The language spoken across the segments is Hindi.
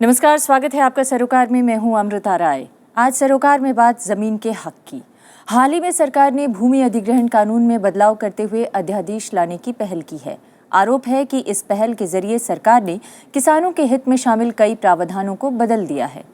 नमस्कार, स्वागत है आपका सरोकार में। मैं हूं अमृता राय। आज सरोकार में बात जमीन के हक की। हाल ही में सरकार ने भूमि अधिग्रहण कानून में बदलाव करते हुए अध्यादेश लाने की पहल की है। आरोप है कि इस पहल के जरिए सरकार ने किसानों के हित में शामिल कई प्रावधानों को बदल दिया है।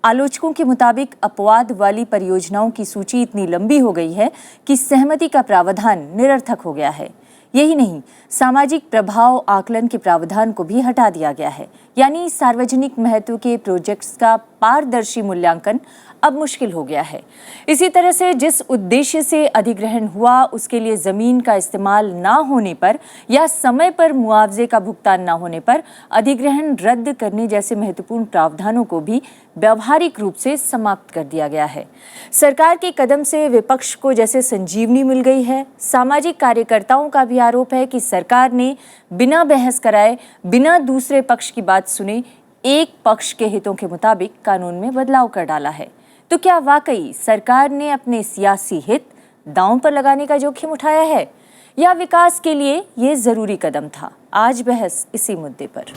आलोचकों के मुताबिक अपवाद वाली परियोजनाओं की सूची इतनी लंबी हो गई है कि सहमति का प्रावधान निरर्थक हो गया है। यही नहीं, सामाजिक प्रभाव आकलन के प्रावधान को भी हटा दिया गया है। यानी सार्वजनिक महत्व के प्रोजेक्ट्स का पारदर्शी मूल्यांकन अब मुश्किल हो गया है। इसी तरह से जिस उद्देश्य से अधिग्रहण हुआ उसके लिए जमीन का इस्तेमाल ना होने पर या समय पर मुआवजे का भुगतान ना होने पर अधिग्रहण रद्द करने जैसे महत्वपूर्ण प्रावधानों को भी व्यावहारिक रूप से समाप्त कर दिया गया है। सरकार के कदम से विपक्ष को जैसे संजीवनी मिल गई है। सामाजिक कार्यकर्ताओं का भी आरोप है कि सरकार ने बिना बहस कराए, बिना दूसरे पक्ष की बात सुने, एक पक्ष के हितों के मुताबिक कानून में बदलाव कर डाला है। तो क्या वाकई सरकार ने अपने सियासी हित दांव पर लगाने का जोखिम उठाया है या विकास के लिए ये जरूरी कदम था? आज बहस इसी मुद्दे पर।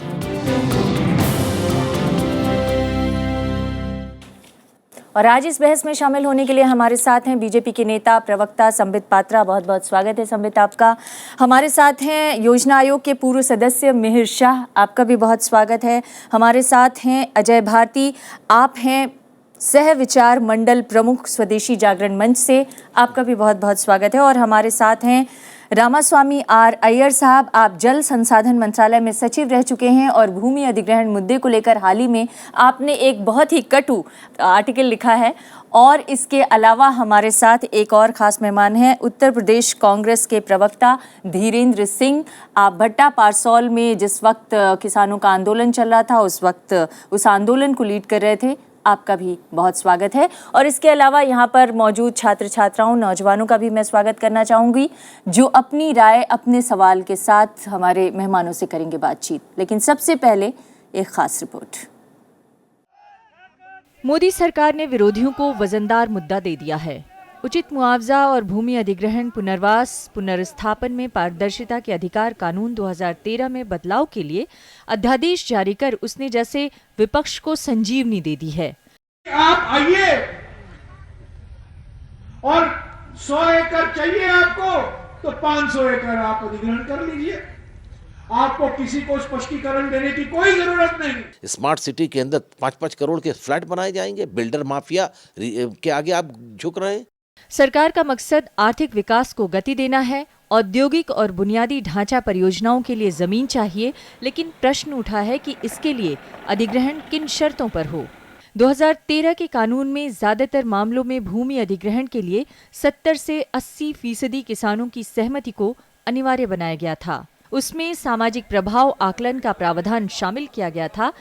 और आज इस बहस में शामिल होने के लिए हमारे साथ हैं बीजेपी के नेता प्रवक्ता संबित पात्रा। बहुत बहुत स्वागत है संबित आपका। हमारे साथ हैं योजना आयोग के पूर्व सदस्य मिहिर शाह, आपका भी बहुत स्वागत है। हमारे साथ हैं अजय भारती, आप हैं सह विचार मंडल प्रमुख स्वदेशी जागरण मंच से, आपका भी बहुत बहुत स्वागत है। और हमारे साथ हैं रामास्वामी आर अय्यर साहब, आप जल संसाधन मंत्रालय में सचिव रह चुके हैं और भूमि अधिग्रहण मुद्दे को लेकर हाल ही में आपने एक बहुत ही कटु आर्टिकल लिखा है। और इसके अलावा हमारे साथ एक और खास मेहमान हैं, उत्तर प्रदेश कांग्रेस के प्रवक्ता धीरेन्द्र सिंह। आप भट्टा पारसौल में जिस वक्त किसानों का आंदोलन चल रहा था उस वक्त उस आंदोलन को लीड कर रहे थे, आपका भी बहुत स्वागत है। और इसके अलावा यहाँ पर मौजूद छात्र छात्राओं, नौजवानों का भी मैं स्वागत करना चाहूँगी जो अपनी राय अपने सवाल के साथ हमारे मेहमानों से करेंगे बातचीत। लेकिन सबसे पहले एक खास रिपोर्ट। मोदी सरकार ने विरोधियों को वजनदार मुद्दा दे दिया है। उचित मुआवजा और भूमि अधिग्रहण, पुनर्वास, पुनर्स्थापन में पारदर्शिता के अधिकार कानून 2013 में बदलाव के लिए अध्यादेश जारी कर उसने जैसे विपक्ष को संजीवनी दे दी है। आप आइए और 100 एकड़ चाहिए आपको तो 500 एकड़ आप अधिग्रहण कर लीजिए। आपको किसी को स्पष्टीकरण देने की कोई जरूरत नहीं। स्मार्ट सिटी के अंदर 5-5 करोड़ के फ्लैट बनाए जाएंगे। बिल्डर माफिया के आगे आप झुक रहे हैं। सरकार का मकसद आर्थिक विकास को गति देना है। औद्योगिक और बुनियादी ढांचा परियोजनाओं के लिए जमीन चाहिए, लेकिन प्रश्न उठा है कि इसके लिए अधिग्रहण किन शर्तों पर हो। 2013 के कानून में ज्यादातर मामलों में भूमि अधिग्रहण के लिए 70 से 80% किसानों की सहमति को अनिवार्य बनाया गया था। उसमें सामाजिक प्रभाव आकलन का प्रावधान शामिल किया गया था।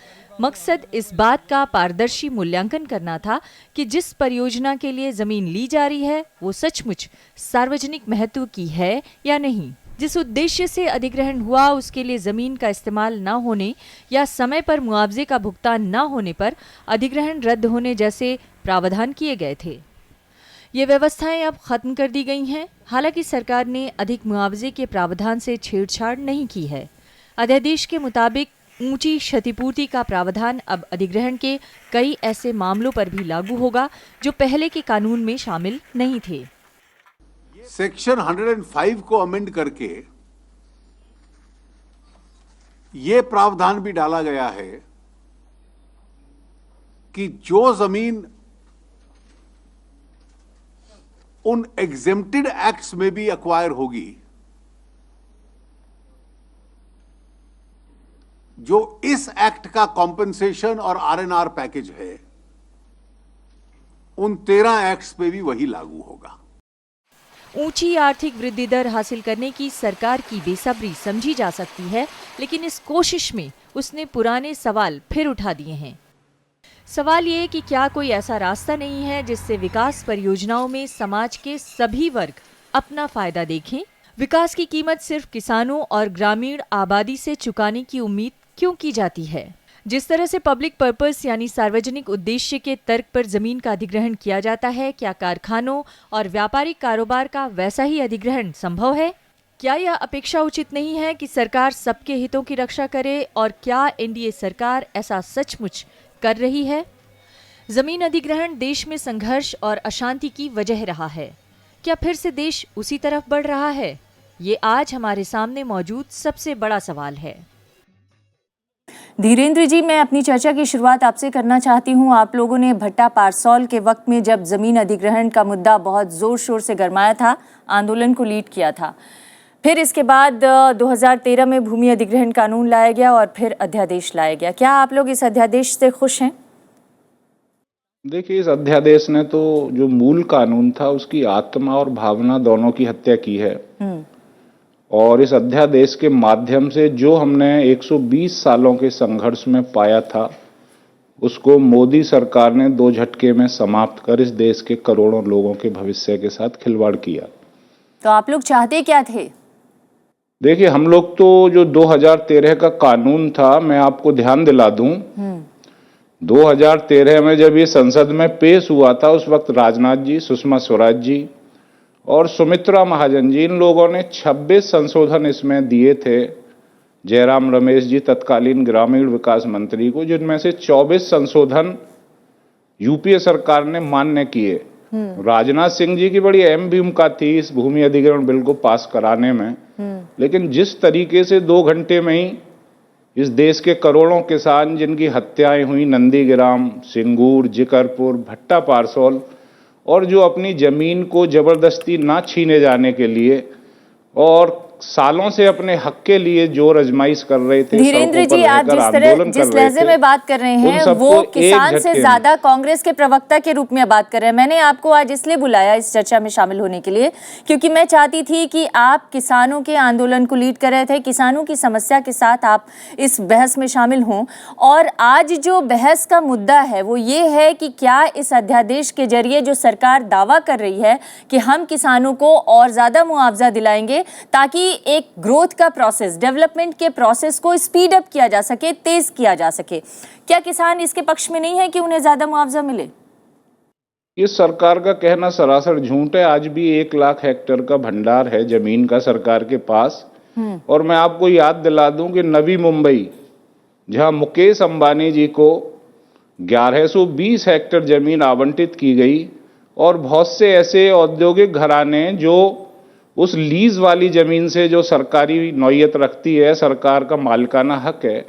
मकसद इस बात का पारदर्शी मूल्यांकन करना था कि जिस परियोजना के लिए जमीन ली जा रही है वो सचमुच सार्वजनिक महत्व की है या नहीं। जिस उद्देश्य से अधिग्रहण हुआ उसके लिए जमीन का इस्तेमाल न होने या समय पर मुआवजे का भुगतान न होने पर अधिग्रहण रद्द होने जैसे प्रावधान किए गए थे। ये व्यवस्थाएं अब खत्म कर दी गई हैं। हालांकि सरकार ने अधिक मुआवजे के प्रावधान से छेड़छाड़ नहीं की है। अध्यादेश के मुताबिक ऊंची क्षतिपूर्ति का प्रावधान अब अधिग्रहण के कई ऐसे मामलों पर भी लागू होगा जो पहले के कानून में शामिल नहीं थे। सेक्शन 105 को अमेंड करके ये प्रावधान भी डाला गया है कि जो जमीन उन एग्जेम्प्टेड एक्ट्स में भी एक्वायर होगी जो इस एक्ट का कॉम्पेंसेशन और आरएनआर पैकेज है, उन 13 एक्ट्स पे भी वही लागू होगा। ऊंची आर्थिक वृद्धि दर हासिल करने की सरकार की बेसब्री समझी जा सकती है, लेकिन इस कोशिश में उसने पुराने सवाल फिर उठा दिए हैं। सवाल ये कि क्या कोई ऐसा रास्ता नहीं है जिससे विकास परियोजनाओं में समाज के सभी वर्ग अपना फायदा देखें? विकास की कीमत सिर्फ किसानों और ग्रामीण आबादी से चुकाने की उम्मीद क्यों की जाती है? जिस तरह से पब्लिक पर्पस यानी सार्वजनिक उद्देश्य के तर्क पर जमीन का अधिग्रहण किया जाता है, क्या कारखानों और व्यापारिक कारोबार का वैसा ही अधिग्रहण संभव है? क्या यह अपेक्षा उचित नहीं है कि सरकार सबके हितों की रक्षा करे, और क्या एनडीए सरकार ऐसा सचमुच कर रही है? जमीन अधिग्रहण देश में संघर्ष और अशांति की वजह रहा है। क्या फिर से देश उसी तरफ बढ़ रहा है? ये आज हमारे सामने मौजूद सबसे बड़ा सवाल है। धीरेन्द्र जी, मैं अपनी चर्चा की शुरुआत आपसे करना चाहती हूं। आप लोगों ने भट्टा पारसौल के वक्त में जब जमीन अधिग्रहण का मुद्दा बहुत जोर शोर से गरमाया था, आंदोलन को लीड किया था। फिर इसके बाद 2013 में भूमि अधिग्रहण कानून लाया गया और फिर अध्यादेश लाया गया। क्या आप लोग इस अध्यादेश से खुश हैं? देखिए, इस अध्यादेश ने तो जो मूल कानून था उसकी आत्मा और भावना दोनों की हत्या की है। और इस अध्यादेश के माध्यम से जो हमने 120 सालों के संघर्ष में पाया था, उसको मोदी सरकार ने 2 झटके में समाप्त कर इस देश के करोड़ों लोगों के भविष्य के साथ खिलवाड़ किया। तो आप लोग चाहते क्या थे? देखिए, हम लोग तो जो 2013 का कानून था, मैं आपको ध्यान दिला दूं, 2013 में जब ये संसद में पेश हुआ था, उस वक्त राजनाथ जी, सुषमा स्वराज जी और सुमित्रा महाजन जी, इन लोगों ने 26 संशोधन इसमें दिए थे जयराम रमेश जी तत्कालीन ग्रामीण विकास मंत्री को, जिनमें से 24 संशोधन यूपीए सरकार ने मान्य किए। राजनाथ सिंह जी की बड़ी अहम भूमिका थी इस भूमि अधिग्रहण बिल को पास कराने में, लेकिन जिस तरीके से 2 घंटे में ही इस देश के करोड़ों किसान जिनकी हत्याएं हुई नंदीग्राम, सिंगूर, जिकरपुर, भट्टा पारसौल, और जो अपनी जमीन को जबरदस्ती ना छीने जाने के लिए और सालों से अपने हक के लिए जोर आजमाइश कर रहे थे। धीरेन्द्र जी, आप जिस लहजे में बात कर रहे हैं वो किसान से ज्यादा कांग्रेस के प्रवक्ता के रूप में बात कर रहे हैं। मैंने आपको आज इसलिए बुलाया इस चर्चा में शामिल होने के लिए क्योंकि मैं चाहती थी कि आप किसानों के आंदोलन को लीड कर रहे थे, किसानों की समस्या के साथ आप इस बहस में शामिल हों। और आज जो बहस का मुद्दा है वो ये है कि क्या इस अध्यादेश के जरिए जो सरकार दावा कर रही है कि हम किसानों को और ज्यादा मुआवजा दिलाएंगे ताकि एक ग्रोथ का प्रोसेस, डेवलपमेंट के प्रोसेस को स्पीड अप किया जा सके, तेज किया जा सके, क्या किसान इसके पक्ष में नहीं है कि उन्हें ज्यादा मुआवजा मिले? इस सरकार का कहना सरासर झूठ है। आज भी 1 लाख हेक्टेयर का भंडार है जमीन का सरकार के पास। और मैं आपको याद दिला दूं कि नवी मुंबई, जहां मुकेश अंबानी जी को 1120 हेक्टेयर जमीन आवंटित की गई, और बहुत से ऐसे औद्योगिक घराने जो उस लीज वाली जमीन से जो सरकारी नौयत रखती है, सरकार का मालिकाना हक है,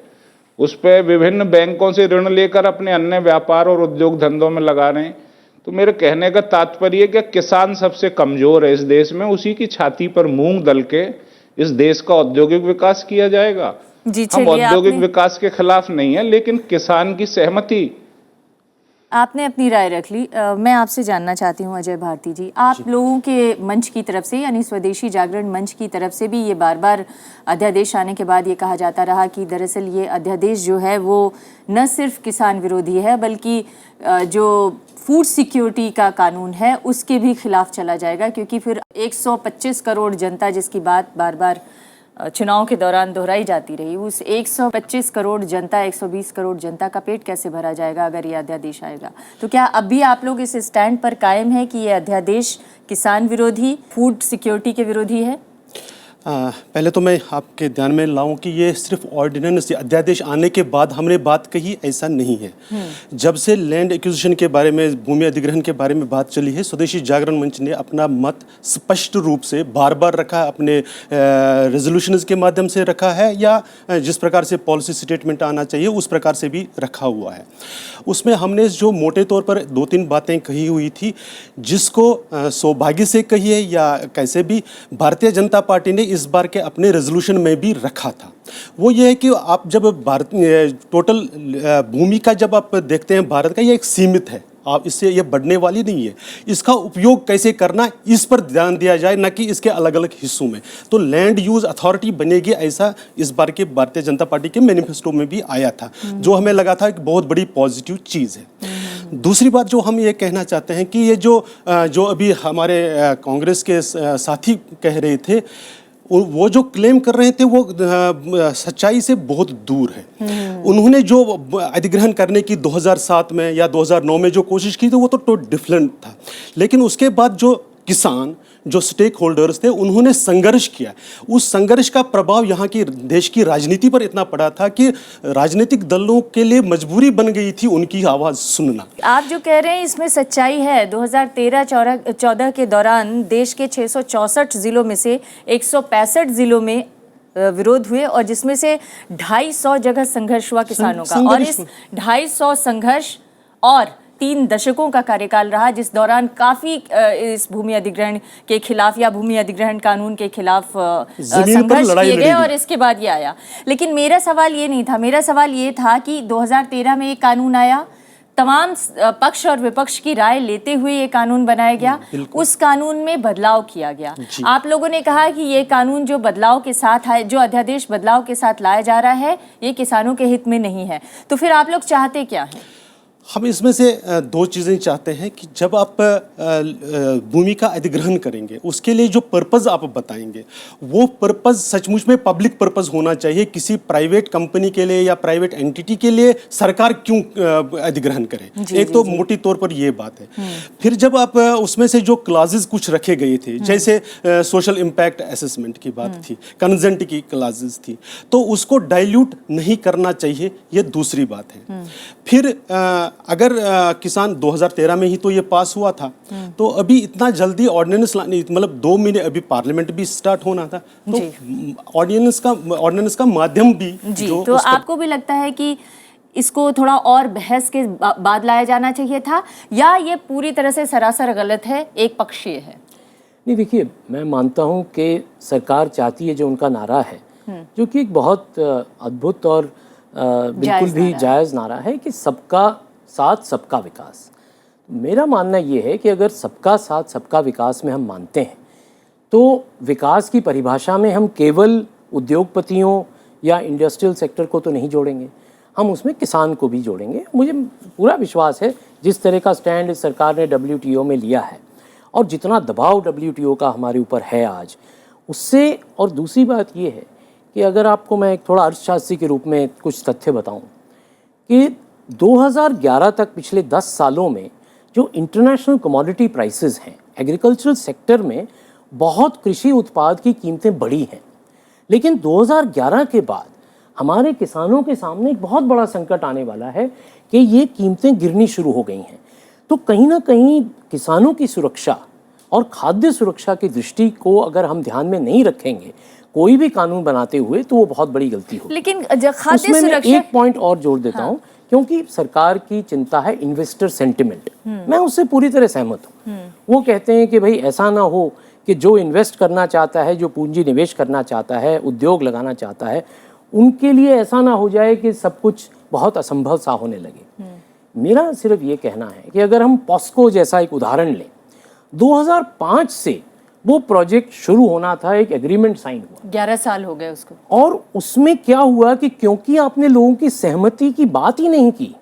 उस पर विभिन्न बैंकों से ऋण लेकर अपने अन्य व्यापार और उद्योग धंधों में लगा रहे हैं। तो मेरे कहने का तात्पर्य कि किसान सबसे कमजोर है इस देश में, उसी की छाती पर मूंग दल के इस देश का औद्योगिक विकास किया जाएगा। हम औद्योगिक विकास के खिलाफ नहीं है, लेकिन किसान की सहमति। आपने अपनी राय रख ली। मैं आपसे जानना चाहती हूँ अजय भारती जी, आप लोगों के मंच की तरफ से यानी स्वदेशी जागरण मंच की तरफ से भी ये बार बार अध्यादेश आने के बाद ये कहा जाता रहा कि दरअसल ये अध्यादेश जो है वो न सिर्फ किसान विरोधी है बल्कि जो फूड सिक्योरिटी का कानून है उसके भी खिलाफ चला जाएगा, क्योंकि फिर 125 करोड़ जनता जिसकी बात बार बार चुनाव के दौरान दोहराई जाती रही, उस 125 करोड़ जनता, 120 करोड़ जनता का पेट कैसे भरा जाएगा अगर ये अध्यादेश आएगा? तो क्या अब भी आप लोग इस स्टैंड पर कायम है कि ये अध्यादेश किसान विरोधी, फूड सिक्योरिटी के विरोधी है? पहले तो मैं आपके ध्यान में लाऊं कि ये सिर्फ ऑर्डिनेंस अध्यादेश आने के बाद हमने बात कही, ऐसा नहीं है। जब से लैंड एक्विजिशन के बारे में, भूमि अधिग्रहण के बारे में बात चली है, स्वदेशी जागरण मंच ने अपना मत स्पष्ट रूप से बार बार रखा, अपने रेजोल्यूशंस के माध्यम से रखा है या जिस प्रकार से पॉलिसी स्टेटमेंट आना चाहिए उस प्रकार से भी रखा हुआ है। उसमें हमने जो मोटे तौर पर 2-3 बातें कही हुई थी, जिसको सौभाग्य से कही है या कैसे भी, भारतीय जनता पार्टी ने इस बार के अपने रेजोल्यूशन में भी रखा था। वो ये है कि आप जब भारत टोटल भूमि का जब आप देखते हैं भारत का, ये एक सीमित है, आप इससे ये बढ़ने वाली नहीं है। इसका उपयोग कैसे करना, इस पर ध्यान दिया जाए, न कि इसके अलग अलग हिस्सों में। तो लैंड यूज अथॉरिटी बनेगी, ऐसा इस बार के भारतीय जनता पार्टी के मैनिफेस्टो में भी आया था, जो हमें लगा था कि बहुत बड़ी पॉजिटिव चीज़ है। दूसरी बात जो हम ये कहना चाहते हैं कि ये जो अभी हमारे कांग्रेस के साथी कह रहे थे, वो जो क्लेम कर रहे थे वो सच्चाई से बहुत दूर है। उन्होंने जो अधिग्रहण करने की 2007 में या 2009 में जो कोशिश की थी वो तो डिफरेंट था, लेकिन उसके बाद जो किसान, जो स्टेक होल्डर्स थे, उन्होंने संघर्ष किया। उस संघर्ष का प्रभाव यहाँ की देश की राजनीति पर इतना पड़ा था कि राजनीतिक दलों के लिए मजबूरी बन गई थी उनकी आवाज़ सुनना। आप जो कह रहे हैं इसमें सच्चाई है। 2013-14 के दौरान देश के 664 जिलों में से 165 जिलों में विरोध हुए और जिसमें से 250 जगह संघर्ष हुआ किसानों का, और इस 250 संघर्ष और 3 दशकों का कार्यकाल रहा, जिस दौरान काफी इस भूमि अधिग्रहण के खिलाफ या भूमि अधिग्रहण कानून के खिलाफ संघर्ष किए गए और इसके बाद ये आया। लेकिन मेरा सवाल ये नहीं था, मेरा सवाल ये था कि 2013 में एक कानून आया, तमाम पक्ष और विपक्ष की राय लेते हुए ये कानून बनाया गया, उस कानून में बदलाव किया गया। आप लोगों ने कहा कि ये कानून जो बदलाव के साथ है, जो अध्यादेश बदलाव के साथ लाया जा रहा है, ये किसानों के हित में नहीं है। तो फिर आप लोग चाहते क्या हैं? हम इसमें से 2 चीज़ें चाहते हैं कि जब आप भूमि का अधिग्रहण करेंगे, उसके लिए जो पर्पज़ आप बताएंगे, वो पर्पज़ सचमुच में पब्लिक पर्पज़ होना चाहिए। किसी प्राइवेट कंपनी के लिए या प्राइवेट एंटिटी के लिए सरकार क्यों अधिग्रहण करे? एक तो मोटी तौर पर ये बात है। फिर जब आप उसमें से जो क्लाजेज कुछ रखे गए थे, जैसे सोशल इम्पैक्ट असेसमेंट की बात थी, कंसेंट की क्लाजेज थी, तो उसको डाइल्यूट नहीं करना चाहिए, ये दूसरी बात है। फिर अगर किसान 2013 में ही तो ये पास हुआ था, तो अभी इतना जल्दी ऑर्डिनेंस लाने, मतलब 2 महीने अभी पार्लियामेंट भी स्टार्ट होना था, तो ऑर्डिनेंस का माध्यम भी जो तो आपको भी लगता है कि इसको थोड़ा और बहस के बाद लाया जाना चाहिए था, या ये पूरी तरह से सरासर गलत है, एक पक्षीय है? नहीं, देखिए, मैं मानता हूँ कि सरकार चाहती है, जो उनका नारा है, जो कि एक बहुत अद्भुत और बिल्कुल भी जायज़ नारा है कि सबका साथ सबका विकास। मेरा मानना ये है कि अगर सबका साथ सबका विकास में हम मानते हैं, तो विकास की परिभाषा में हम केवल उद्योगपतियों या इंडस्ट्रियल सेक्टर को तो नहीं जोड़ेंगे, हम उसमें किसान को भी जोड़ेंगे। मुझे पूरा विश्वास है जिस तरह का स्टैंड इस सरकार ने WTO में लिया है और जितना दबाव WTO का हमारे ऊपर है आज, उससे। और दूसरी बात ये है कि अगर आपको मैं एक थोड़ा अर्थशास्त्री के रूप में कुछ तथ्य बताऊं कि 2011 तक पिछले 10 सालों में जो इंटरनेशनल कमोडिटी प्राइसेस हैं, एग्रीकल्चरल सेक्टर में बहुत कृषि उत्पाद की कीमतें बढ़ी हैं, लेकिन 2011 के बाद हमारे किसानों के सामने एक बहुत बड़ा संकट आने वाला है कि ये कीमतें गिरनी शुरू हो गई हैं। तो कहीं ना कहीं किसानों की सुरक्षा और खाद्य सुरक्षा की दृष्टि को अगर हम ध्यान में नहीं रखेंगे कोई भी कानून बनाते हुए, तो वो बहुत बड़ी गलती होगी। लेकिन खाद्य मैं सुरक्षा, एक पॉइंट और जोड़ देता हूँ, क्योंकि सरकार की चिंता है इन्वेस्टर सेंटिमेंट। मैं उससे पूरी तरह सहमत हूँ। वो कहते हैं कि भाई ऐसा ना हो कि जो इन्वेस्ट करना चाहता है, जो पूंजी निवेश करना चाहता है, उद्योग लगाना चाहता है, उनके लिए ऐसा ना हो जाए कि सब कुछ बहुत असंभव सा होने लगे। मेरा सिर्फ ये कहना है कि अगर हम पॉस्को जैसा एक उदाहरण लें, 2005 से वो प्रोजेक्ट शुरू होना था, एक एग्रीमेंट साइन हुआ, 11 साल हो गए उसको, और उसमें क्या हुआ कि क्योंकि आपने लोगों की सहमति की बात ही नहीं की,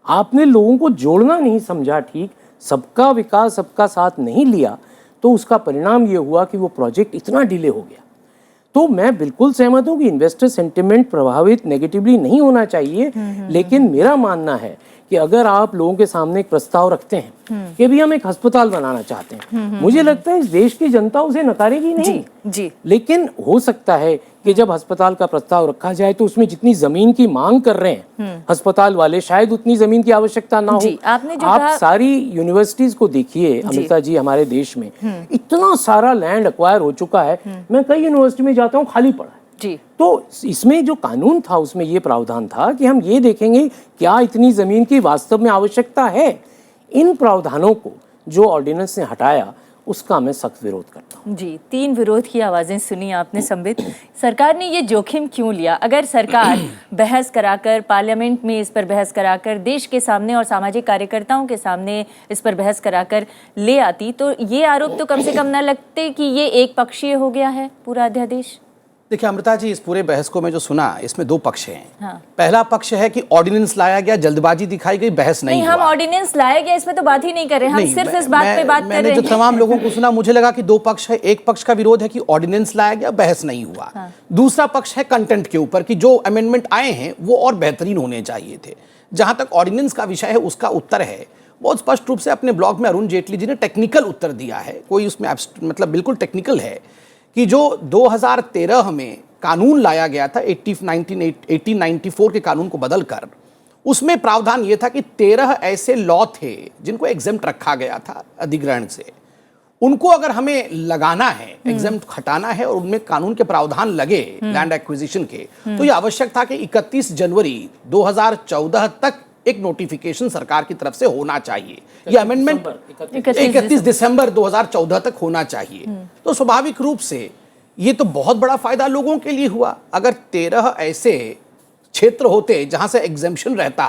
आपने लोगों को जोड़ना नहीं समझा, ठीक, सबका विकास सबका साथ नहीं लिया, तो उसका परिणाम ये हुआ कि वो प्रोजेक्ट इतना डिले हो गया। तो मैं बिल्कुल सहमत हूँ कि इन्वेस्टर सेंटिमेंट प्रभावित नेगेटिवली नहीं होना चाहिए, लेकिन मेरा मानना है कि अगर आप लोगों के सामने एक प्रस्ताव रखते हैं कि भी हम एक अस्पताल बनाना चाहते हैं, मुझे लगता है इस देश की जनता उसे नकारेगी नहीं। जी। लेकिन हो सकता है कि जब अस्पताल का प्रस्ताव रखा जाए तो उसमें जितनी जमीन की मांग कर रहे हैं अस्पताल वाले, शायद उतनी जमीन की आवश्यकता ना हो। आपने जो आप सारी यूनिवर्सिटीज को देखिए अमृता जी, हमारे देश में इतना सारा लैंड एक्वायर हो चुका है। मैं कई यूनिवर्सिटी में जाता हूँ, खाली पड़ा है। जी। तो इसमें जो कानून था उसमें ये प्रावधान था कि हम ये देखेंगे क्या इतनी जमीन की वास्तव में आवश्यकता है। इन प्रावधानों को जो ऑर्डिनेंस ने हटाया उसका मैं सख्त विरोध करता हूँ। जी, 3 विरोध की आवाजें सुनी आपने संबित। सरकार ने ये जोखिम क्यों लिया? अगर सरकार बहस कराकर, पार्लियामेंट में इस पर बहस कराकर, देश के सामने और सामाजिक कार्यकर्ताओं के सामने इस पर बहस कराकर ले आती, तो ये आरोप तो कम से कम न लगते कि ये एक पक्षीय हो गया है पूरा अध्यादेश। देखिए अमृता जी, इस पूरे बहस को मैं जो सुना, इसमें 2 पक्ष हैं। हाँ। पहला पक्ष है कि ऑर्डिनेंस लाया गया, जल्दबाजी दिखाई गई, बहस नहीं हुआ। हम ऑर्डिनेंस लाया गया इसमें तो बात ही नहीं कर रहे, हम सिर्फ इस बात पे बात कर रहे हैं। मैंने जो तमाम लोगों को सुना, मुझे लगा कि 2 पक्ष है। एक पक्ष का विरोध है कि ऑर्डिनेंस लाया गया, बहस नहीं हुआ। हाँ। दूसरा पक्ष है कंटेंट के ऊपर कि जो अमेंडमेंट आए हैं वो और बेहतरीन होने चाहिए थे। जहां तक ऑर्डिनेंस का विषय है, उसका उत्तर है बहुत स्पष्ट रूप से अपने ब्लॉग में अरुण जेटली जी ने टेक्निकल उत्तर दिया है, कोई उसमें मतलब बिल्कुल टेक्निकल है, कि जो 2013 में कानून लाया गया था 1894 के कानून को बदलकर, उसमें प्रावधान ये था कि 13 ऐसे लॉ थे जिनको एग्जेम्प्ट रखा गया था अधिग्रहण से, उनको अगर हमें लगाना है, एग्जेम्प्ट हटाना है और उनमें कानून के प्रावधान लगे लैंड एक्विजिशन के, तो ये आवश्यक था कि 31 जनवरी 2014 तक एक नोटिफिकेशन सरकार की तरफ से होना चाहिए। ये अमेंडमेंट 31 दिसंबर 2014 तक होना चाहिए। तो स्वाभाविक रूप से ये तो बहुत बड़ा फायदा लोगों के लिए हुआ। अगर 13 ऐसे क्षेत्र होते जहां से एग्जेम्पशन रहता,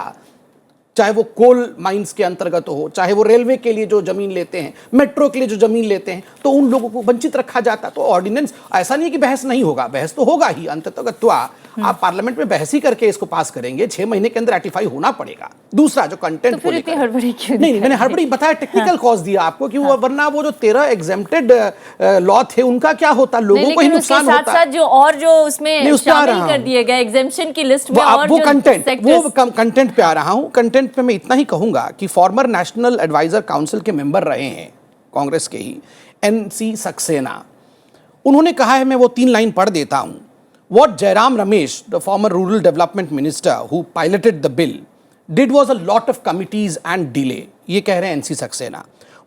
चाहे वो कोल माइंस के अंतर्गत हो, चाहे वो रेलवे के लिए जो जमीन लेते हैं, मेट्रो के लिए जो जमीन लेते हैं, तो उन लोगों को वंचित रखा जाता। तो ऑर्डिनेंस ऐसा नहीं कि बहस नहीं होगा, बहस तो होगा ही, अंततः आप पार्लियामेंट में बहस ही करके इसको पास करेंगे, 6 महीने के अंदर रैटिफाई होना पड़ेगा। दूसरा जो कंटेंट तो फिर इतनी हड़बड़ी क्यों? नहीं, मैंने हड़बड़ी बताया, टेक्निकल कॉज दिया आपको कि वरना वो जो 13 एग्जेम्प्टेड लॉ थे उनका क्या होता, लोगों को ही नुकसान होता। साथ जो और जो उसमें शामिल कर दिए गए एग्जेम्पशन की लिस्ट में, और वो कंटेंट पे आ रहा हूं। कंटेंट पे मैं इतना ही कहूंगा कि फॉर्मर नेशनल एडवाइजर काउंसिल के मेंबर रहे हैं कांग्रेस के ही, NC सक्सेना, उन्होंने कहा है, मैं वो 3 लाइन पढ़ देता हूं। What Jairam Ramesh, the former rural development minister who piloted the bill, did was a lot of committees and delay. ये कह रहे हैं NC Saxena.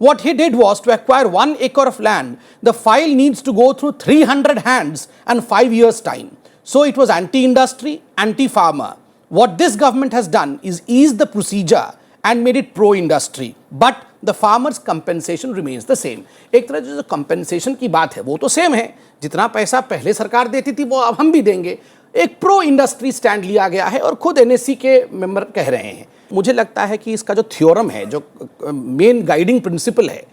What he did was to acquire 1 acre of land. The file needs to go through 300 hands and 5 years time. So it was anti-industry, anti-farmer. What this government has done is ease the procedure and made it pro-industry. But the farmers' compensation remains the same. एक तरह से जो compensation की बात है वो तो सेम है, जितना पैसा पहले सरकार देती थी वो अब हम भी देंगे। एक प्रो इंडस्ट्री स्टैंड लिया गया है और खुद NSC के मेंबर कह रहे हैं। मुझे लगता है कि इसका जो थ्योरम है, जो मेन गाइडिंग प्रिंसिपल है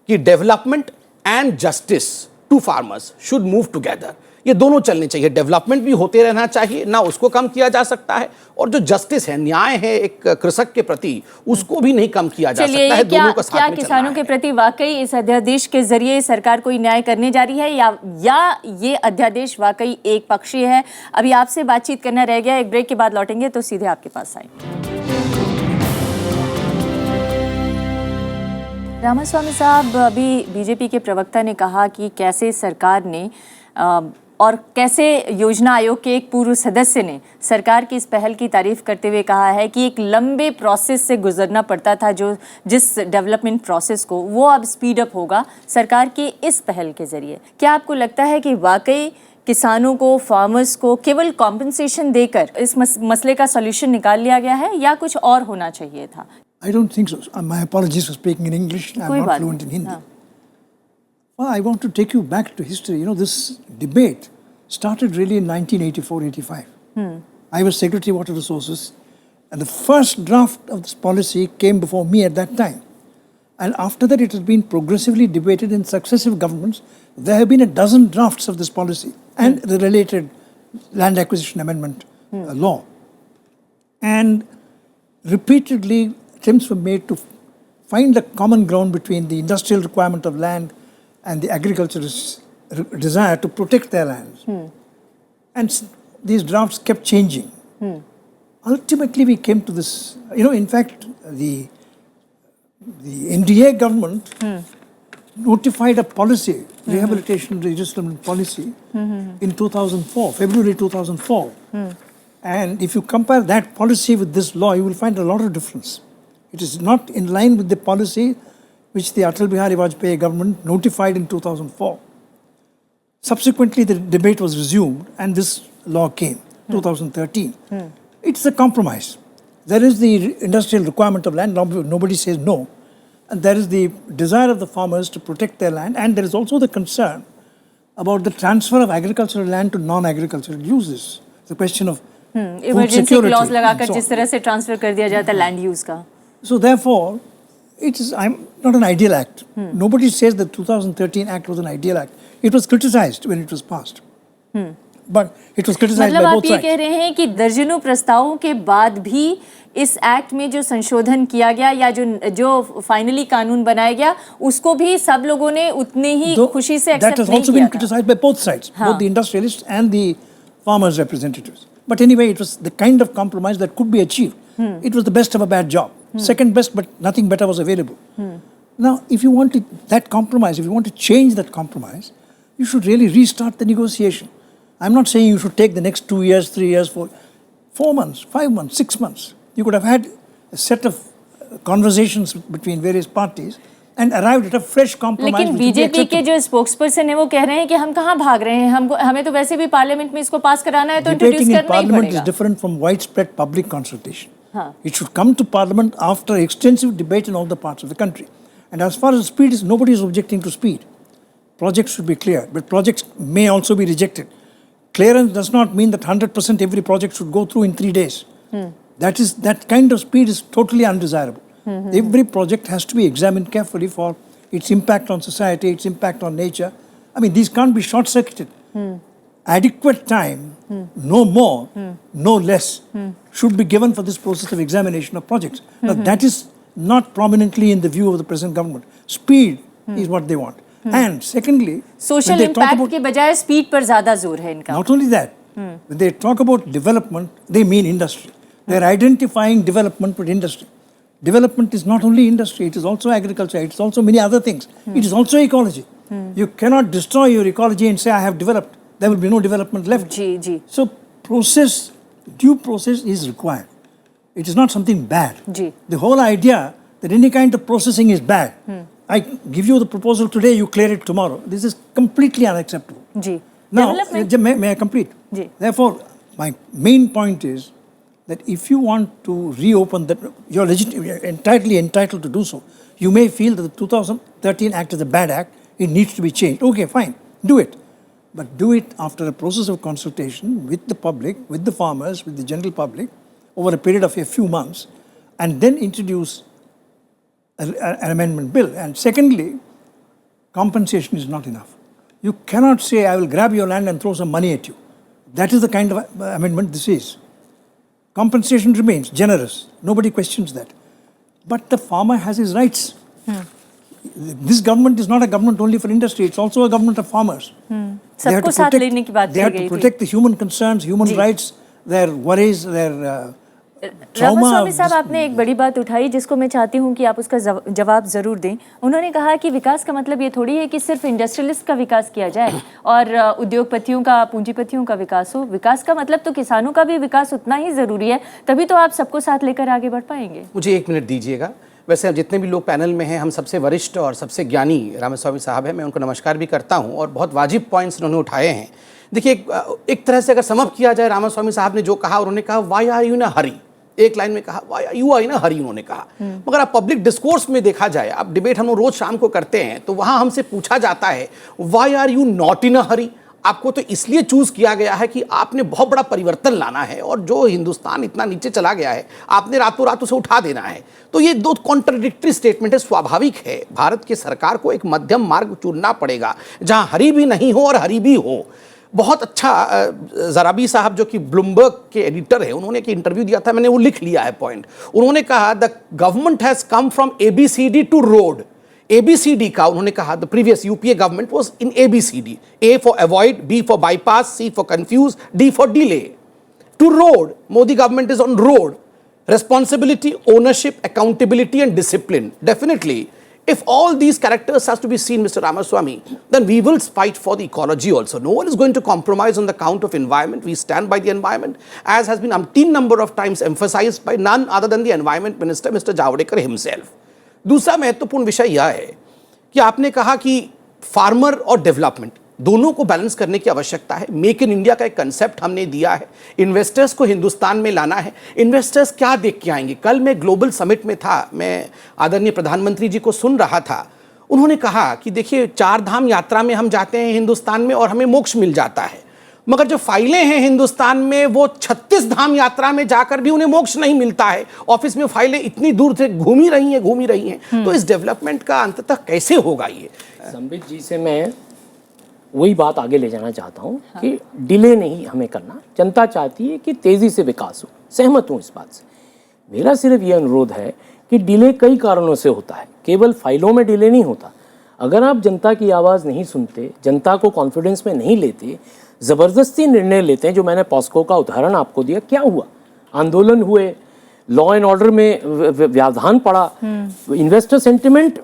कि development and justice to farmers should move together, ये दोनों चलने चाहिए। डेवलपमेंट भी होते रहना चाहिए, ना उसको कम किया जा सकता है, और जो जस्टिस है, न्याय है एक कृषक के प्रति, उसको भी नहीं कम किया जा सकता है। दोनों का साथ में चलना है। क्या किसानों के प्रति वाकई इस अध्यादेश के जरिए सरकार कोई न्याय करने जा रही है, या ये अध्यादेश वाकई एक पक्षीय है? अभी आपसे बातचीत करना रह गया, एक ब्रेक के बाद लौटेंगे तो सीधे आपके पास आएंगे। रामास्वामी साहब, अभी बीजेपी के प्रवक्ता ने कहा कि कैसे सरकार ने और कैसे योजना आयोग के एक पूर्व सदस्य ने सरकार की इस पहल की तारीफ करते हुए कहा है कि एक लंबे प्रोसेस से गुजरना पड़ता था, जिस डेवलपमेंट प्रोसेस को, वो अब स्पीड अप होगा सरकार की इस पहल के जरिए। क्या आपको लगता है कि वाकई किसानों को, फार्मर्स को केवल कॉम्पनसेशन देकर इस मसले का सॉल्यूशन निकाल लिया गया है, या कुछ और होना चाहिए था? I don't think so. My apologies for speaking in English. I'm not fluent in Hindi. Well, I want to take you back to history. You know, this debate started really in 1984-85. I was Secretary of Water Resources, and the first draft of this policy came before me at that time. And after that, it has been progressively debated in successive governments. There have been a dozen drafts of this policy and the related land acquisition amendment law. And repeatedly, attempts were made to find the common ground between the industrial requirement of land and the agriculturist's desire to protect their lands. And these drafts kept changing. Ultimately, we came to this, you know, in fact, the NDA government notified a policy, rehabilitation readjustment policy, in 2004, February 2004. And if you compare that policy with this law, you will find a lot of difference. It is not in line with the policy which the Atal Bihari Vajpayee government notified in 2004. Subsequently, the debate was resumed and this law came, 2013. It's a compromise. There is the industrial requirement of land, nobody says no. And there is the desire of the farmers to protect their land, and there is also the concern about the transfer of agricultural land to non-agricultural uses. The question of emergency clause लगाकर जिस तरह से ट्रांसफर कर दिया जाता है लैंड यूज का. So therefore, it is not an ideal act. Nobody says the 2013 act was an ideal act. It was criticized when it was passed. But it was criticized by both sides. मतलब आप ये कह रहे हैं कि दर्जनों प्रस्तावों के बाद भी इस एक्ट में जो संशोधन किया गया या जो फाइनली कानून बनाया गया उसको भी सब लोगों ने उतने ही खुशी से एक्सेप्ट नहीं किया. That has also been criticized by both sides, both the industrialists and the farmers' representatives. But anyway, it was the kind of compromise that could be achieved. It was the best of a bad job. second best, but nothing better was available. Now, if you want that compromise, if you want to change that compromise, you should really restart the negotiation. I'm not saying you should take the next 2 years, 3 years, 4 months, 5 months, 6 months. You could have had a set of conversations between various parties and arrived at a fresh compromise. लेकिन बीजेपी के जो स्पोक्सपर्सन है वो कह रहे हैं कि हम कहाँ भाग रहे हैं, हमें तो वैसे भी पार्लियामेंट में इसको पास कराना है तो इंट्रोड्यूस करना ही पड़ेगा. Debating in parliament is different from widespread public consultation. It should come to parliament after extensive debate in all the parts of the country. And as far as speed is, nobody is objecting to speed. Projects should be clear, but projects may also be rejected. Clearance does not mean that 100% every project should go through in 3 days. That kind of speed is totally undesirable. Every project has to be examined carefully for its impact on society, its impact on nature. I mean, these can't be short-circuited. Adequate time, no more, no less, should be given for this process of examination of projects. Now, that is not prominently in the view of the present government. Speed is what they want. And secondly, social impact के बजाय स्पीड पर ज्यादा जोर है इनका. Not only that, when they talk about development, they mean industry. They are identifying development with industry. Development is not only industry, it is also agriculture, it is also many other things. It is also ecology. You cannot destroy your ecology and say, I have developed. There will be no development left. So due process is required. It is not something bad. The whole idea that any kind of processing is bad. I give you the proposal today, you clear it tomorrow. This is completely unacceptable. Now, may I complete? Therefore, my main point is that if you want to reopen that, you're entirely entitled to do so. You may feel that the 2013 Act is a bad act, it needs to be changed. Okay, fine, do it. But do it after a process of consultation with the public, with the farmers, with the general public, over a period of a few months, and then introduce an amendment bill. And secondly, compensation is not enough. You cannot say, I will grab your land and throw some money at you. That is the kind of amendment this is. Compensation remains generous. Nobody questions that. But the farmer has his rights. This government is not a government only for industry. It's also a government of farmers. They have to protect the human concerns, human rights, their worries, their Ramaswamy साहब, आपने एक बड़ी बात उठाई जिसको मैं चाहती हूँ कि आप उसका जवाब जरूर दें. उन्होंने कहा कि विकास का मतलब ये थोड़ी है कि सिर्फ इंडस्ट्रियलिस्ट का विकास किया जाए और उद्योगपतियों का, पूंजीपतियों का विकास हो. विकास का मतलब तो किसानों का भी विकास उतना ही जरूरी है, तभी तो आप सबको साथ लेकर आगे बढ़ पाएंगे. मुझे 1 मिनट दीजिएगा. वैसे जितने भी लोग पैनल में हैं, हम सबसे वरिष्ठ और सबसे ज्ञानी रामास्वामी साहब हैं. मैं उनको नमस्कार भी करता हूँ और बहुत वाजिब पॉइंट्स उन्होंने उठाए हैं. देखिए, एक तरह से अगर समअप किया जाए, रामास्वामी साहब ने जो कहा, उन्होंने कहा Y are you in a हरी. एक लाइन में कहा why you are in a हरी, उन्होंने कहा. मगर आप पब्लिक डिस्कोर्स में देखा जाए, आप डिबेट हम रोज शाम को करते हैं, तो वहां हमसे पूछा जाता है why are you not in a hurry. आपको तो इसलिए चूज किया गया है कि आपने बहुत बड़ा परिवर्तन लाना है और जो हिंदुस्तान इतना नीचे चला गया है, आपने रातों रात उसे उठा देना है. तो ये 2 कॉन्ट्राडिक्टरी स्टेटमेंट है. स्वाभाविक है, भारत की सरकार को एक मध्यम मार्ग चुनना पड़ेगा जहां हरी भी नहीं हो और हरी भी हो. बहुत अच्छा ज़राबी साहब जो कि ब्लूमबर्ग के एडिटर है, उन्होंने एक इंटरव्यू दिया था, मैंने वो लिख लिया है पॉइंट. उन्होंने कहा the government has come from ABCD to road. ABCD का उन्होंने कहा the previous UPA government was in ABCD. A for avoid, B for bypass, C for confuse, D for delay. To road, Modi government is on road. Responsibility, ownership, accountability and discipline. Definitely. If all these characters has to be seen, Mr. Ramaswamy, then we will fight for the ecology also. No one is going to compromise on the count of environment. We stand by the environment, as has been umpteen number of times emphasized by none other than the environment minister, Mr. Javadekar himself. दूसरा महत्वपूर्ण विषय यह है कि आपने कहा कि फार्मर और डेवलपमेंट दोनों को बैलेंस करने की आवश्यकता है. मेक इन इंडिया का एक कंसेप्ट हमने दिया है. इन्वेस्टर्स को हिंदुस्तान में लाना है. इन्वेस्टर्स क्या देख के आएंगे? कल मैं ग्लोबल समिट में था, मैं आदरणीय प्रधानमंत्री जी को सुन रहा था. उन्होंने कहा कि देखिए, 4 धाम यात्रा में हम जाते हैं हिंदुस्तान में और हमें मोक्ष मिल जाता है, मगर जो फाइलें हैं हिंदुस्तान में, वो 36 धाम यात्रा में जाकर भी उन्हें मोक्ष नहीं मिलता है. ऑफिस में फाइलें इतनी दूर से घूमी रही हैं. तो इस डेवलपमेंट का अंततः कैसे होगा? ये संबित जी से मैं वही बात आगे ले जाना चाहता हूँ कि डिले नहीं हमें करना. जनता चाहती है कि तेज़ी से विकास हो, सहमत हूँ इस बात से. मेरा सिर्फ ये अनुरोध है कि डिले कई कारणों से होता है, केवल फाइलों में डिले नहीं होता. अगर आप जनता की आवाज़ नहीं सुनते, जनता को कॉन्फिडेंस में नहीं लेते, ज़बरदस्ती निर्णय लेते हैं, जो मैंने पॉस्को का उदाहरण आपको दिया, क्या हुआ? आंदोलन हुए, लॉ एंड ऑर्डर में व्यवधान पड़ा, इन्वेस्टर सेंटिमेंट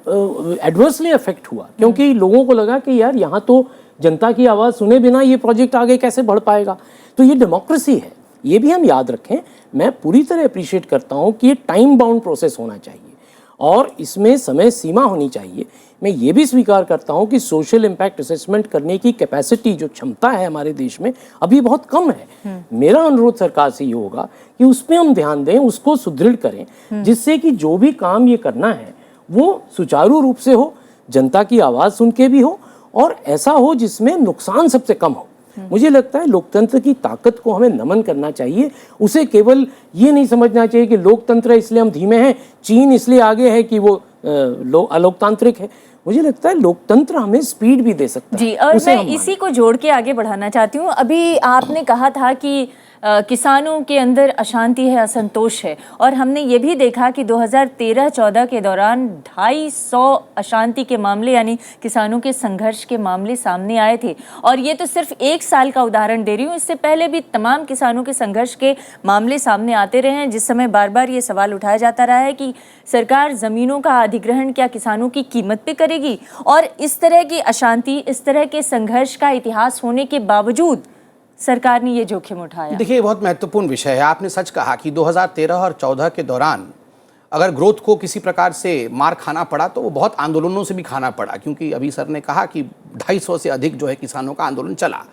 एडवर्सली अफेक्ट हुआ, क्योंकि लोगों को लगा कि यार यहाँ तो जनता की आवाज़ सुने बिना ये प्रोजेक्ट आगे कैसे बढ़ पाएगा। तो ये डेमोक्रेसी है, ये भी हम याद रखें। मैं पूरी तरह अप्रिशिएट करता हूँ कि ये टाइम बाउंड प्रोसेस होना चाहिए और इसमें समय सीमा होनी चाहिए। मैं ये भी स्वीकार करता हूँ कि सोशल इम्पैक्ट असेसमेंट करने की कैपेसिटी, जो क्षमता है हमारे देश में, अभी बहुत कम है। मेरा अनुरोध सरकार से ये होगा कि उस पर हम ध्यान दें, उसको सुदृढ़ करें, जिससे कि जो भी काम ये करना है वो सुचारू रूप से हो, जनता की आवाज़ सुन के भी हो और ऐसा हो जिसमें नुकसान सबसे कम हो। मुझे लगता है लोकतंत्र की ताकत को हमें नमन करना चाहिए। उसे केवल ये नहीं समझना चाहिए कि लोकतंत्र है इसलिए हम धीमे हैं, चीन इसलिए आगे है कि वो अलोकतांत्रिक है। मुझे लगता है लोकतंत्र हमें स्पीड भी दे सकता है। जी, और मैं इसी को जोड़ के आगे बढ़ाना चाहती हूँ। अभी आपने कहा था कि किसानों के अंदर अशांति है, असंतोष है, और हमने ये भी देखा कि 2013-14 के दौरान 250 अशांति के मामले यानी किसानों के संघर्ष के मामले सामने आए थे। और ये तो सिर्फ एक साल का उदाहरण दे रही हूँ, इससे पहले भी तमाम किसानों के संघर्ष के मामले सामने आते रहे हैं, जिस समय बार बार ये सवाल उठाया जाता रहा है कि सरकार ज़मीनों का अधिग्रहण क्या किसानों की कीमत पे करेगी। और इस तरह की अशांति, इस तरह के संघर्ष का इतिहास होने के बावजूद सरकार ने ये जोखिम उठाया। देखिए, बहुत महत्वपूर्ण विषय है। आपने सच कहा कि 2013 और 14 के दौरान अगर ग्रोथ को किसी प्रकार से मार खाना पड़ा तो वो बहुत आंदोलनों से भी खाना पड़ा, क्योंकि अभी सर ने कहा कि 250 से अधिक जो है किसानों का आंदोलन चला।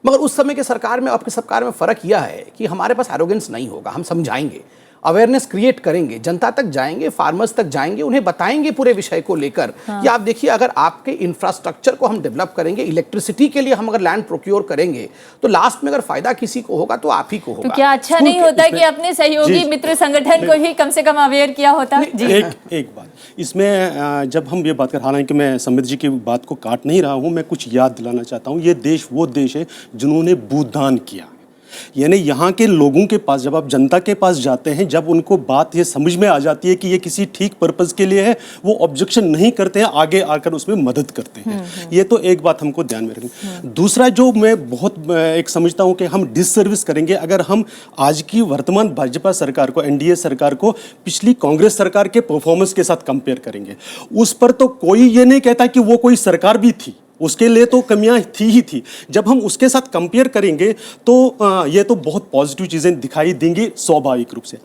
मगर उस समय के सरकार में, अब की सरकार में फ़र्क यह है कि हमारे पास एरोगेंस नहीं होगा। हम समझाएंगे, अवेयरनेस क्रिएट करेंगे, जनता तक जाएंगे, फार्मर्स तक जाएंगे, उन्हें बताएंगे पूरे विषय को लेकर। या आप देखिए, अगर आपके इंफ्रास्ट्रक्चर को हम डेवलप करेंगे, इलेक्ट्रिसिटी के लिए हम अगर लैंड प्रोक्योर करेंगे, तो लास्ट में अगर फायदा किसी को होगा तो आप ही को होगा। तो क्या अच्छा नहीं होता कि अपने सहयोगी मित्र संगठन को ही कम से कम अवेयर किया होता? जी, एक बात इसमें, जब हम ये बात कर, हालांकि मैं संबित जी की बात को काट नहीं रहा हूँ, मैं कुछ याद दिलाना चाहता हूँ। ये देश वो देश है जिन्होंने भूदान किया। यानी यहाँ के लोगों के पास, जब आप जनता के पास जाते हैं, जब उनको बात ये समझ में आ जाती है कि ये किसी ठीक पर्पस के लिए है, वो ऑब्जेक्शन नहीं करते हैं, आगे आकर उसमें मदद करते हैं। ये तो एक बात हमको ध्यान में रखनी। दूसरा, जो मैं बहुत एक समझता हूँ कि हम डिससर्विस करेंगे अगर हम आज की वर्तमान भाजपा सरकार को, एनडीए सरकार को पिछली कांग्रेस सरकार के परफॉर्मेंस के साथ कंपेयर करेंगे। उस पर तो कोई ये नहीं कहता कि वो कोई सरकार भी थी, उसके लिए तो कमियां थी ही थी। जब हम उसके साथ कंपेयर करेंगे तो ये तो बहुत पॉजिटिव चीज़ें दिखाई देंगी स्वाभाविक रूप से।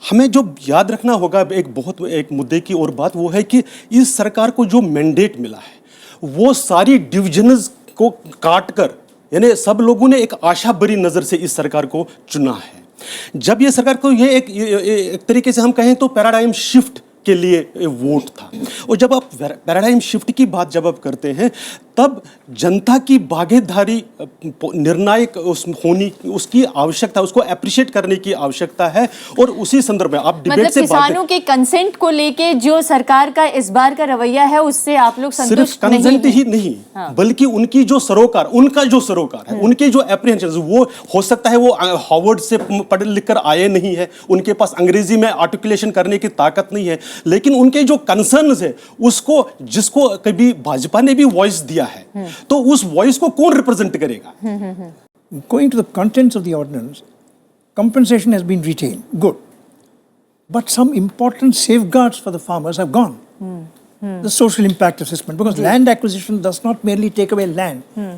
हमें जो याद रखना होगा एक मुद्दे की और बात, वो है कि इस सरकार को जो मैंडेट मिला है वो सारी डिविजन्स को काट कर, यानी सब लोगों ने एक आशा भरी नज़र से इस सरकार को चुना है। जब ये सरकार को ये एक तरीके से हम कहें तो पैराडाइम शिफ्ट के लिए वोट था। और जब आप पैराडाइम शिफ्ट की बात जब आप करते हैं, तब जनता की भागीदारी निर्णायक होनी, उसकी आवश्यकता, उसको अप्रिशिएट करने की आवश्यकता है। और उसी संदर्भ में आप डिबेट से किसानों के कंसेंट को लेके जो सरकार का इस बार का रवैया है, उससे आप लोग संतुष्ट नहीं हैं? सिर्फ कंसेंट ही नहीं, बल्कि उनकी जो सरोकार, उनका जो सरोकार है, उनके जो एप्रीहेंशन, वो हो सकता है वो हार्वर्ड से पढ़ लिख कर आए नहीं है, उनके पास अंग्रेजी में आर्टिकुलेशन करने की ताकत नहीं है, लेकिन उनके जो कंसर्न्स है, उसको, जिसको कभी भाजपा ने भी वॉइस दिया है, तो उस वॉइस को कौन रिप्रेजेंट करेगा? Going to the contents of the ordinance, compensation has been retained, good. But some important safeguards for the farmers have gone. The social impact assessment, because land acquisition does not merely take away land,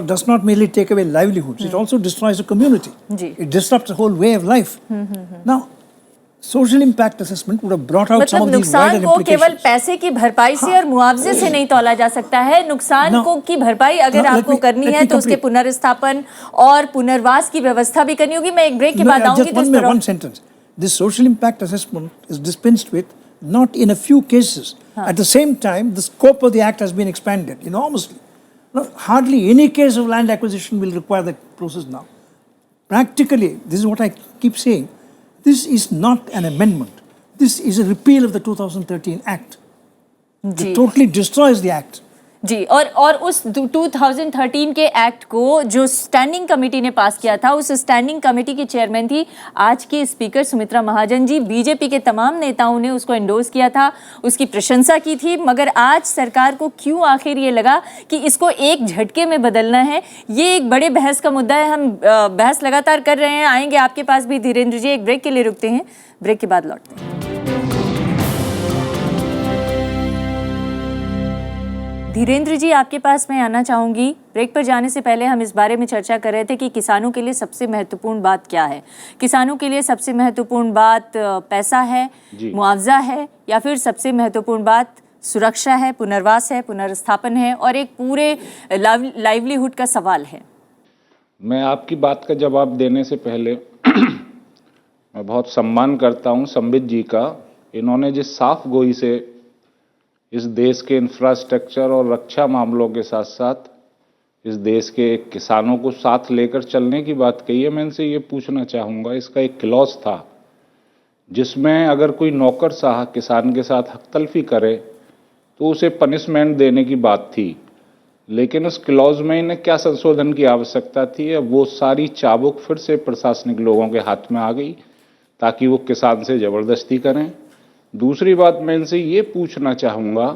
does not merely take away livelihoods, it also destroys the community. It disrupts the whole way of life. Now, social impact assessment would have brought out some of these wider नुकसान को केवल पैसे की भरपाई से और मुआवजे से नहीं तोला जा सकता है। नुकसान को की भरपाई अगर आपको करनी है तो उसके पुनर्स्थापन और पुनर्वास की व्यवस्था भी करनी होगी। मैं एक ब्रेक के बाद आऊंगी। One sentence. This social impact assessment is dispensed with not in a few cases. At the same time, the scope of the act has been expanded enormously. Now, hardly any case of land acquisition will require that process now. Practically, this is what I keep saying. This is not an amendment. This is a repeal of the 2013 Act. It totally destroys the Act. जी। और उस 2013 के एक्ट को जो स्टैंडिंग कमेटी ने पास किया था, उस स्टैंडिंग कमेटी की चेयरमैन थी आज की स्पीकर सुमित्रा महाजन जी। बीजेपी के तमाम नेताओं ने उसको एंडोर्स किया था, उसकी प्रशंसा की थी, मगर आज सरकार को क्यों आखिर ये लगा कि इसको एक झटके में बदलना है? ये एक बड़े बहस का मुद्दा है। हम बहस लगातार कर रहे हैं, आएंगे आपके पास भी धीरेन्द्र जी। एक ब्रेक के लिए रुकते हैं, ब्रेक के बाद लौटते हैं। धीरेन्द्र जी, आपके पास मैं आना चाहूँगी। ब्रेक पर जाने से पहले हम इस बारे में चर्चा कर रहे थे कि किसानों के लिए सबसे महत्वपूर्ण बात क्या है। किसानों के लिए सबसे महत्वपूर्ण बात पैसा है, मुआवजा है, या फिर सबसे महत्वपूर्ण बात सुरक्षा है, पुनर्वास है, पुनर्स्थापन है, और एक पूरे लाइवलीहुड का सवाल है? मैं आपकी बात का जवाब देने से पहले मैं बहुत सम्मान करता हूं संबित जी का। इन्होंने जिस साफ गोई से इस देश के इंफ्रास्ट्रक्चर और रक्षा मामलों के साथ साथ इस देश के किसानों को साथ लेकर चलने की बात कही है, मैं इनसे ये पूछना चाहूँगा, इसका एक क्लॉज था जिसमें अगर कोई नौकरशाह किसान के साथ हकतलफी करे तो उसे पनिशमेंट देने की बात थी, लेकिन उस क्लॉज में इन्हें क्या संशोधन की आवश्यकता थी? अब वो सारी चाबुक फिर से प्रशासनिक लोगों के हाथ में आ गई ताकि वो किसान से ज़बरदस्ती करें। दूसरी बात मैं इनसे ये पूछना चाहूँगा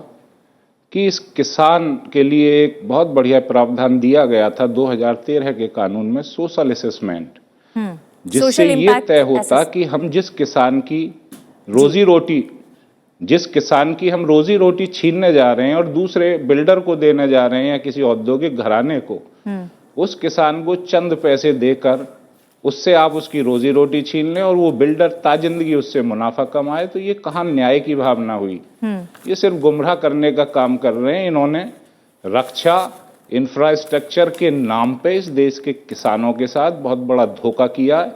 कि इस किसान के लिए एक बहुत बढ़िया प्रावधान दिया गया था 2013 के कानून में, सोशल असेसमेंट, जिससे ये तय होता कि हम जिस किसान की रोजी रोटी छीनने जा रहे हैं और दूसरे बिल्डर को देने जा रहे हैं या किसी औद्योगिक घराने को, उस किसान को चंद पैसे देकर उससे आप उसकी रोजी रोटी छीन लें और वो बिल्डर ताजिंदगी उससे मुनाफा कमाए, तो ये कहाँ न्याय की भावना हुई? ये सिर्फ गुमराह करने का काम कर रहे हैं। इन्होंने रक्षा इंफ्रास्ट्रक्चर के नाम पे इस देश के किसानों के साथ बहुत बड़ा धोखा किया है।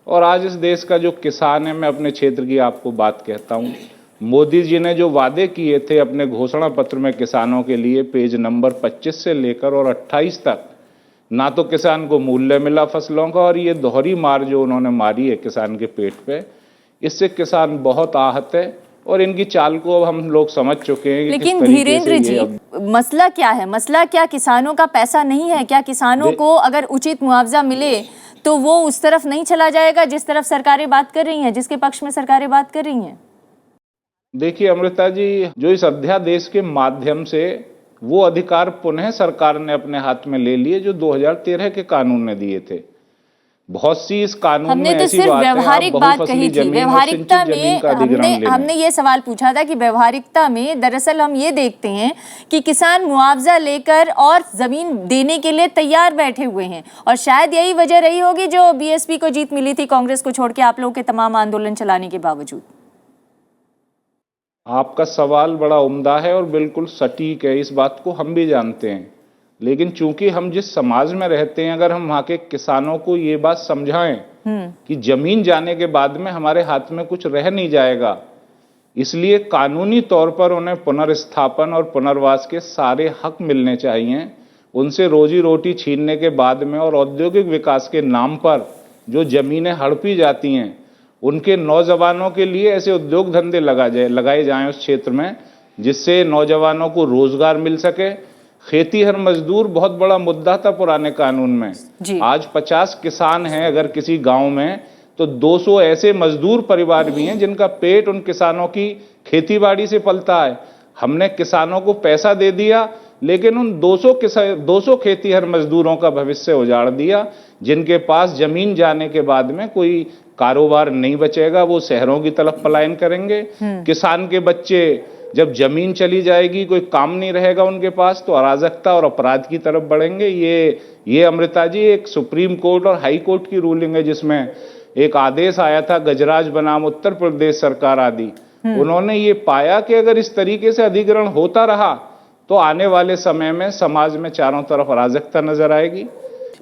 और आज इस देश का जो किसान है, मैं अपने क्षेत्र की आपको बात कहता हूँ, मोदी जी ने जो वादे किए थे अपने घोषणा पत्र में किसानों के लिए, पेज नंबर 25 से लेकर और 28 तक, ना तो किसान को मूल्य मिला फसलों का, और ये दोहरी मार जो उन्होंने मारी है किसान के पेट पे, इससे किसान बहुत आहत है और इनकी चाल को अब हम लोग समझ चुके हैं। लेकिन धीरेन्द्र जी, मसला क्या है? मसला क्या किसानों का पैसा नहीं है? क्या किसानों को अगर उचित मुआवजा मिले तो वो उस तरफ नहीं चला जाएगा जिस तरफ सरकारें बात कर रही हैं, जिसके पक्ष में सरकारें बात कर रही हैं? देखिए अमृता जी, जो इस अध्यादेश के माध्यम से वो अधिकार पुनः सरकार ने अपने हाथ में ले लिए जो 2013 के कानून ने दिए थे। बहुत सी इस कानून में ऐसी बात है, व्यवहारिक बात कही थी। व्यवहारिकता में हमने ये सवाल पूछा था कि व्यवहारिकता में दरअसल हम ये देखते हैं कि किसान मुआवजा लेकर और जमीन देने के लिए तैयार बैठे हुए हैं, और शायद यही वजह रही होगी जो बीएसपी को जीत मिली थी कांग्रेस को छोड़ के, आप लोगों के तमाम आंदोलन चलाने के बावजूद। आपका सवाल बड़ा उम्दा है और बिल्कुल सटीक है, इस बात को हम भी जानते हैं। लेकिन चूंकि हम जिस समाज में रहते हैं, अगर हम वहाँ के किसानों को ये बात समझाएं कि जमीन जाने के बाद में हमारे हाथ में कुछ रह नहीं जाएगा, इसलिए कानूनी तौर पर उन्हें पुनर्स्थापन और पुनर्वास के सारे हक मिलने चाहिए। उनसे रोजी रोटी छीनने के बाद में और औद्योगिक विकास के नाम पर जो जमीनें हड़पी जाती हैं, उनके नौजवानों के लिए ऐसे उद्योग धंधे लगाए जाएं उस क्षेत्र में, जिससे नौजवानों को रोजगार मिल सके। खेती हर मजदूर बहुत बड़ा मुद्दा था पुराने कानून में। आज 50 किसान हैं अगर किसी गांव में, तो 200 ऐसे मजदूर परिवार भी हैं जिनका पेट उन किसानों की खेतीबाड़ी से पलता है। हमने किसानों को पैसा दे दिया, लेकिन उन 200 खेतीहर मजदूरों का भविष्य उजाड़ दिया, जिनके पास जमीन जाने के बाद में कोई कारोबार नहीं बचेगा, वो शहरों की तरफ पलायन करेंगे। किसान के बच्चे जब जमीन चली जाएगी, कोई काम नहीं रहेगा उनके पास, तो अराजकता और अपराध की तरफ बढ़ेंगे। ये अमृता जी एक सुप्रीम कोर्ट और हाई कोर्ट की रूलिंग है, जिसमें एक आदेश आया था गजराज बनाम उत्तर प्रदेश सरकार आदि। उन्होंने ये पाया कि अगर इस तरीके से अधिग्रहण होता रहा तो आने वाले समय में समाज में चारों तरफ अराजकता नजर आएगी।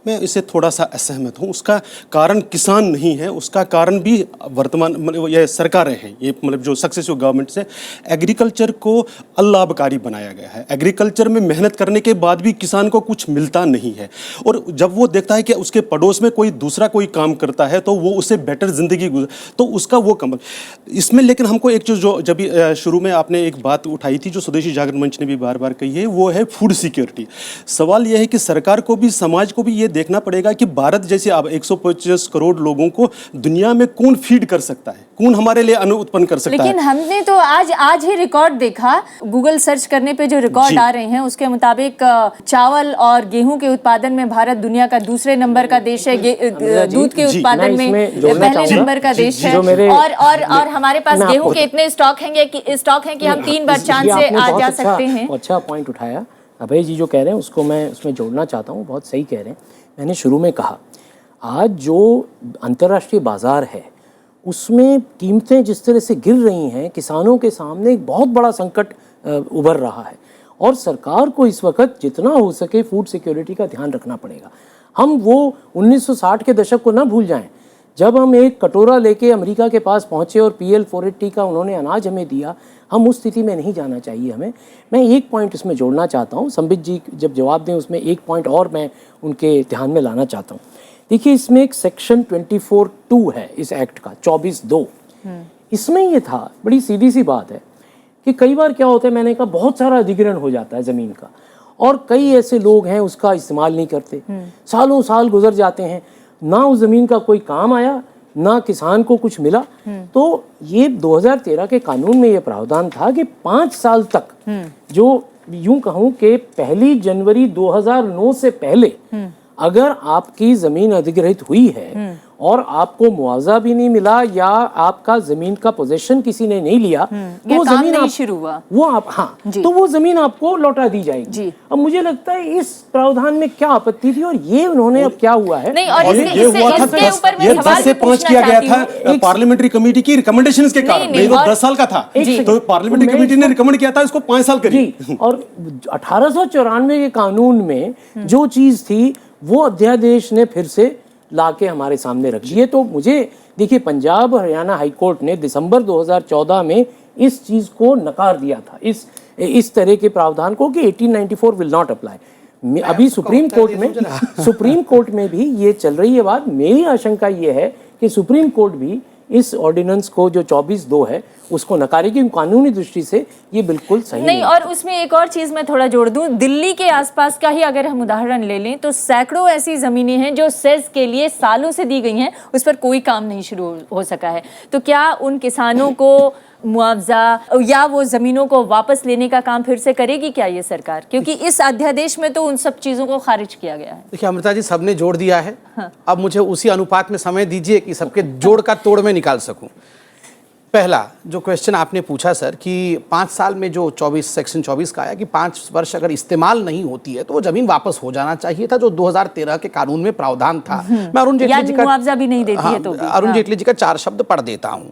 मैं इससे थोड़ा सा असहमत हूँ। उसका कारण किसान नहीं है, उसका कारण भी वर्तमान मतलब ये सरकारें हैं, ये मतलब जो सक्सेसिव गवर्नमेंट से एग्रीकल्चर को अलाभकारी बनाया गया है। एग्रीकल्चर में मेहनत करने के बाद भी किसान को कुछ मिलता नहीं है, और जब वो देखता है कि उसके पड़ोस में कोई दूसरा कोई काम करता है तो वो उससे बेटर ज़िंदगी तो उसका वो कम इसमें। लेकिन हमको एक चीज़ जो जब शुरू में आपने एक बात उठाई थी जो स्वदेशी जागरण मंच ने भी बार बार कही है, वो है फूड सिक्योरिटी। सवाल यह है कि सरकार को भी, समाज को भी ये देखना पड़ेगा कि भारत जैसे अब 150 करोड़ लोगों को दुनिया में कौन फीड कर सकता है, कौन हमारे लिए अन्न उत्पन्न कर सकता है। लेकिन हमने तो आज ही रिकॉर्ड देखा, गूगल सर्च करने पे जो रिकॉर्ड आ रहे हैं उसके मुताबिक चावल और गेहूं के उत्पादन में भारत दुनिया का दूसरे नंबर का देश है, दूध के उत्पादन में पहले नंबर का देश है, और हमारे पास गेहूं के इतने स्टॉक हैं कि हम 3 बार चांद से आ जा सकते हैं। अच्छा पॉइंट उठाया अभय जी, जो कह रहे हैं उसको मैं उसमें जोड़ना चाहता हूँ, बहुत सही कह रहे हैं। मैंने शुरू में कहा आज जो अंतर्राष्ट्रीय बाजार है उसमें कीमतें जिस तरह से गिर रही हैं, किसानों के सामने एक बहुत बड़ा संकट उभर रहा है, और सरकार को इस वक्त जितना हो सके फूड सिक्योरिटी का ध्यान रखना पड़ेगा। हम वो 1960 के दशक को ना भूल जाएं, जब हम एक कटोरा लेके अमेरिका के पास पहुंचे और PL 480 का उन्होंने अनाज हमें दिया, हम उस स्थिति में नहीं जाना चाहिए हमें। मैं एक पॉइंट इसमें जोड़ना चाहता हूं, संबित जी जब जवाब दें उसमें एक पॉइंट और मैं उनके ध्यान में लाना चाहता हूं। देखिए इसमें एक सेक्शन 24(2) है इस एक्ट का, 24(2). इसमें ये था, बड़ी सीधी सी बात है कि कई बार क्या होता है, मैंने कहा बहुत सारा अधिग्रहण हो जाता है ज़मीन का, और कई ऐसे लोग हैं उसका इस्तेमाल नहीं करते, सालों साल गुजर जाते हैं, ना उस ज़मीन का कोई काम आया, ना किसान को कुछ मिला। तो ये 2013 के कानून में ये प्रावधान था कि 5 साल तक, जो यूं कहूं कि 1 जनवरी 2009 से पहले अगर आपकी ज़मीन अधिग्रहित हुई है और आपको मुआवजा भी नहीं मिला या आपका जमीन का पोजीशन किसी ने नहीं लिया, तो वो जमीन नहीं शुरू हुआ, वो आप तो वो जमीन आपको लौटा दी जाएगी। अब मुझे लगता है इस प्रावधान में क्या आपत्ति थी, और ये उन्होंने अब क्या हुआ है, नहीं, और ये हुआ था 10 से 5 किया गया था पार्लियामेंट्री कमेटी की रिकमेंडेशंस के कारण, नहीं वो 10 साल का था, तो पार्लियामेंट्री कमेटी ने रिकमेंड किया था इसको 5 साल करिए। और 1894 के कानून में जो चीज थी वो अध्यादेश ने फिर से लाके हमारे सामने रख दिए। तो मुझे देखिए, पंजाब हरियाणा हाई कोर्ट ने दिसंबर 2014 में इस चीज को नकार दिया था, इस तरह के प्रावधान को, कि 1894 विल नॉट अप्लाई। अभी सुप्रीम कोर्ट में भी ये चल रही है बात। मेरी आशंका ये है कि सुप्रीम कोर्ट भी इस ऑर्डिनेंस को जो 24(2) है उसको नकारेगी। कानूनी दृष्टि से ये बिल्कुल सही नहीं। और उसमें एक और चीज मैं थोड़ा जोड़ दूं, दिल्ली के आसपास का ही अगर हम उदाहरण ले लें तो सैकड़ों ऐसी जमीनें हैं जो सेस के लिए सालों से दी गई हैं, उस पर कोई काम नहीं शुरू हो सका है। तो क्या उन किसानों को मुआवजा या वो जमीनों को वापस लेने का काम फिर से करेगी क्या ये सरकार? क्योंकि इस अध्यादेश में तो उन सब चीजों को खारिज किया गया है। देखिए अमृता जी, सबने जोड़ दिया है। अब मुझे उसी अनुपात में समय दीजिए कि सबके जोड़ का तोड़ में निकाल सकूं। पहला जो क्वेश्चन आपने पूछा सर, कि 5 साल में जो सेक्शन 24 का आया कि 5 वर्ष अगर इस्तेमाल नहीं होती है तो वो जमीन वापस हो जाना चाहिए था, जो 2013 के कानून में प्रावधान था। मैं अरुण जेटली जी का मुआवजा भी नहीं देती है तो अरुण जेटली जी का 4 शब्द पढ़ देता हूँ।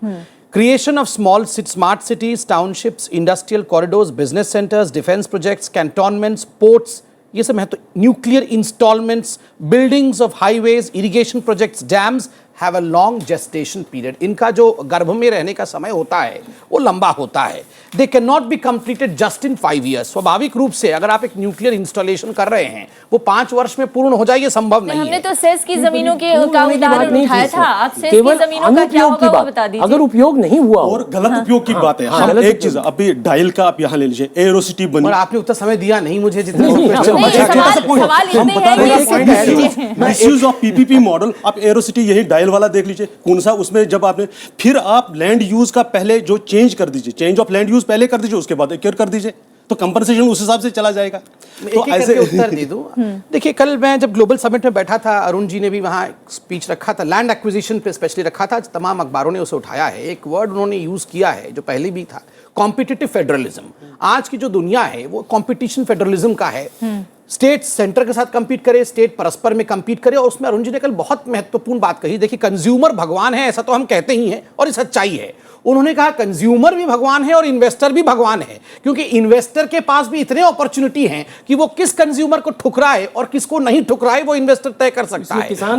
Creation of smart cities, townships, industrial corridors, business centers, defense projects, cantonments, ports, ये सब महत्व, nuclear installments, buildings of highways, irrigation projects, dams have a long gestation period. इनका जो गर्भ में रहने का समय होता है वो लंबा होता है। They cannot be completed just in 5 years. स्वाभाविक रूप से अगर आप एक न्यूक्लियर इंस्टॉलेशन कर रहे हैं वो 5 वर्ष में पूर्ण हो जाए, ये संभव नहीं है। हमने तो सेस की जमीनों के का उदाहरण उठाया था। आप सेस की जमीनों का क्या होगा वो बता दीजिए। अगर उपयोग नहीं हुआ और गलत उपयोग की बात है। हम एक चीज अभी डायल का आप यहाँ ले लीजिए, एरोसिटी बनी, और आपने उतना समय दिया नहीं मुझे जितना मिसयूज ऑफ पीपीपी मॉडल। आप एरोसिटी यही डायल वाला देख लीजिए, कौन सा उसमें जब आपने फिर आप लैंड यूज का पहले जो चेंज कर दीजिए, चेंज ऑफ लैंड यूज पहले कर दीजिए, उसके बाद एक्योर कर दीजिए, तो कंपनसेशन उस हिसाब से चला जाएगा। तो ऐसे उत्तर दे दूं। देखिए कल मैं जब ग्लोबल समिट में बैठा था, अरुण जी ने भी वहाँ स्पीच रखा था, लैंड एक्विजिशन पे स्पेशली रखा था, तमाम अखबारों ने उसे उठाया है। एक वर्ड उन्होंने यूज किया है जो पहले भी था, कॉम्पिटिटिव फेडरलिज्म। आज की जो दुनिया है वो कॉम्पिटिशन फेडरलिज्म का है। स्टेट सेंटर के साथ कंपीट करे, स्टेट परस्पर में कंपीट करे। और उसमें अरुण जी ने कल बहुत महत्वपूर्ण बात कही। देखिए, कंज्यूमर भगवान है ऐसा तो हम कहते ही हैं और ये सच्चाई है। उन्होंने कहा कंज्यूमर भी भगवान है और इन्वेस्टर भी भगवान है, क्योंकि इन्वेस्टर के पास भी इतने अपॉर्चुनिटी हैं कि वो किस कंज्यूमर को ठुकराए और किसको नहीं ठुकराए वो इन्वेस्टर तय कर सकता है।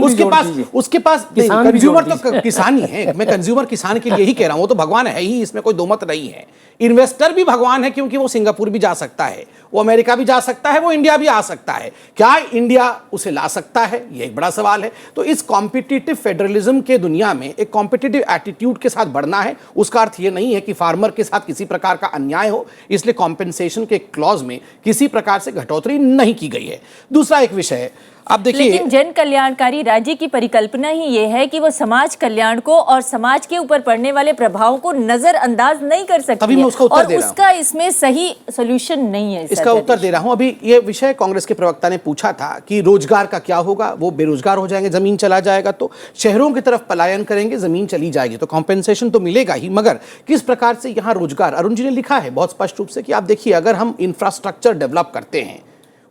उसके पास कंज्यूमर तो किसान ही है, मैं कंज्यूमर किसान के लिए ही कह रहा हूं, वो तो भगवान है ही, इसमें कोई दो मत नहीं है। इन्वेस्टर भी भगवान है, क्योंकि वो सिंगापुर भी जा सकता है, वो अमेरिका भी जा सकता है, वो इंडिया भी आ सकता है। क्या इंडिया उसे ला सकता है, ये एक बड़ा सवाल है। तो इस कॉम्पिटिटिव फेडरलिज्म के दुनिया में एक कॉम्पिटिटिव एटीट्यूड के साथ बढ़ना है। उसका अर्थ ये नहीं है कि फार्मर के साथ किसी प्रकार का अन्याय हो, इसलिए कॉम्पेंसेशन के क्लॉज में किसी प्रकार से घटोतरी नहीं की गई है। दूसरा एक विषय, अब देखिए, लेकिन जन कल्याणकारी राज्य की परिकल्पना ही ये है कि वो समाज कल्याण को और समाज के ऊपर पड़ने वाले प्रभावों को नजरअंदाज नहीं कर सकती। तभी मैं उसका उत्तर दे रहा हूं। उसका इसमें सही सोल्यूशन नहीं है। इसका उत्तर दे रहा हूं। अभी ये विषय कांग्रेस के प्रवक्ता ने पूछा था कि रोजगार का क्या होगा, वो बेरोजगार हो जाएंगे, जमीन चला जाएगा, तो शहरों की तरफ पलायन करेंगे, जमीन चली जाएगी, तो कॉम्पेंसेशन तो मिलेगा ही, मगर किस प्रकार से यहां रोजगार। अरुण जी ने लिखा है बहुत स्पष्ट रूप से कि आप देखिए, अगर हम इंफ्रास्ट्रक्चर डेवलप करते हैं,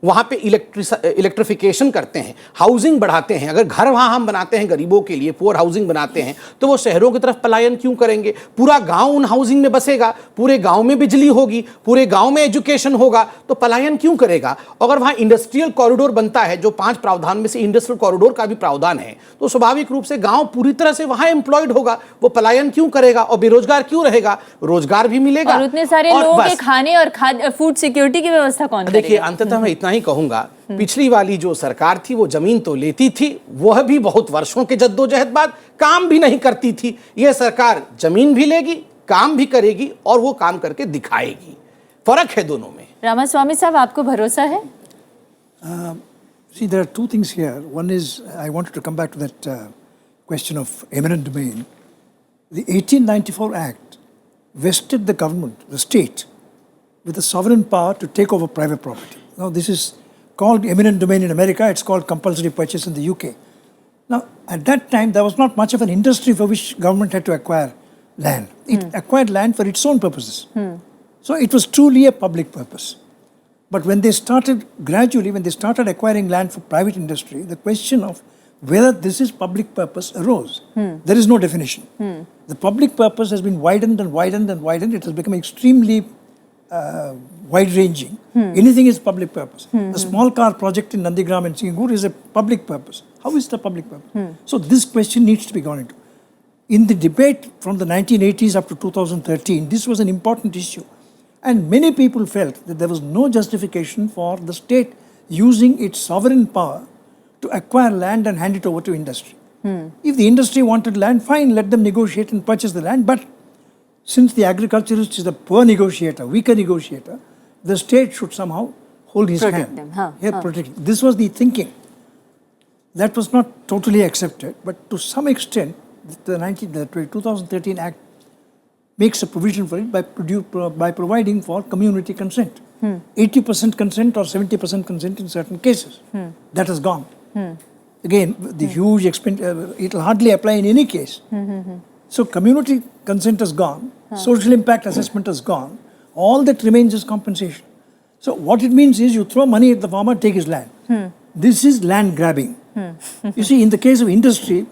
वहाँ पे इलेक्ट्रिफिकेशन करते हैं, हाउसिंग बढ़ाते हैं, अगर घर वहाँ हम बनाते हैं गरीबों के लिए, पुअर हाउसिंग बनाते हैं, तो वो शहरों की तरफ पलायन क्यों करेंगे? पूरा गांव उन हाउसिंग में बसेगा, पूरे गांव में बिजली होगी, पूरे गांव में एजुकेशन होगा, तो पलायन क्यों करेगा? अगर वहाँ इंडस्ट्रियल कॉरिडोर बनता है, जो 5 प्रावधान में से इंडस्ट्रियल कॉरिडोर का भी प्रावधान है, तो स्वाभाविक रूप से गाँव पूरी तरह से वहाँ एम्प्लॉयड होगा, वो पलायन क्यों करेगा और बेरोजगार क्यों रहेगा? रोजगार भी मिलेगा और उतने सारे लोगों के खाने और फूड सिक्योरिटी की व्यवस्था कौन करेगा? देखिए, अंततः मैं इतना ही कहूंगा, पिछली वाली जो सरकार थी वो जमीन तो लेती थी, वह भी बहुत वर्षों के जद्दोजहद बाद, काम भी नहीं करती थी। यह सरकार जमीन भी लेगी, काम भी करेगी और वो काम करके दिखाएगी। फर्क है दोनों में। रामास्वामी साहब, आपको भरोसा है? See, there are two things here. One is, I wanted to come back to that question of eminent domain. The 1894 Act vested the government, the state, with the sovereign power to take over private property. Now, this is called eminent domain in America. It's called compulsory purchase in the UK. Now, at that time, there was not much of an industry for which government had to acquire land. It acquired land for its own purposes. So, it was truly a public purpose. But when they started, gradually, when they started acquiring land for private industry, the question of whether this is public purpose arose. There is no definition. The public purpose has been widened and widened and widened. It has become extremely wide-ranging. Anything is public purpose. The small car project in Nandigram and Singur is a public purpose. How is the public purpose? So this question needs to be gone into. In the debate from the 1980s up to 2013, this was an important issue. And many people felt that there was no justification for the state using its sovereign power to acquire land and hand it over to industry. If the industry wanted land, fine, let them negotiate and purchase the land. But since the agriculturist is a poor negotiator, weaker negotiator, the state should somehow hold his hand. Protect them. This was the thinking. That was not totally accepted, but to some extent, the 2013 Act makes a provision for it by providing for community consent. 80% consent or 70% consent in certain cases. That has gone. Again, the huge expense, it will hardly apply in any case. So community consent has gone, social impact assessment has gone, all that remains is compensation. So what it means is you throw money at the farmer, take his land. This is land grabbing. You see, in the case of industry,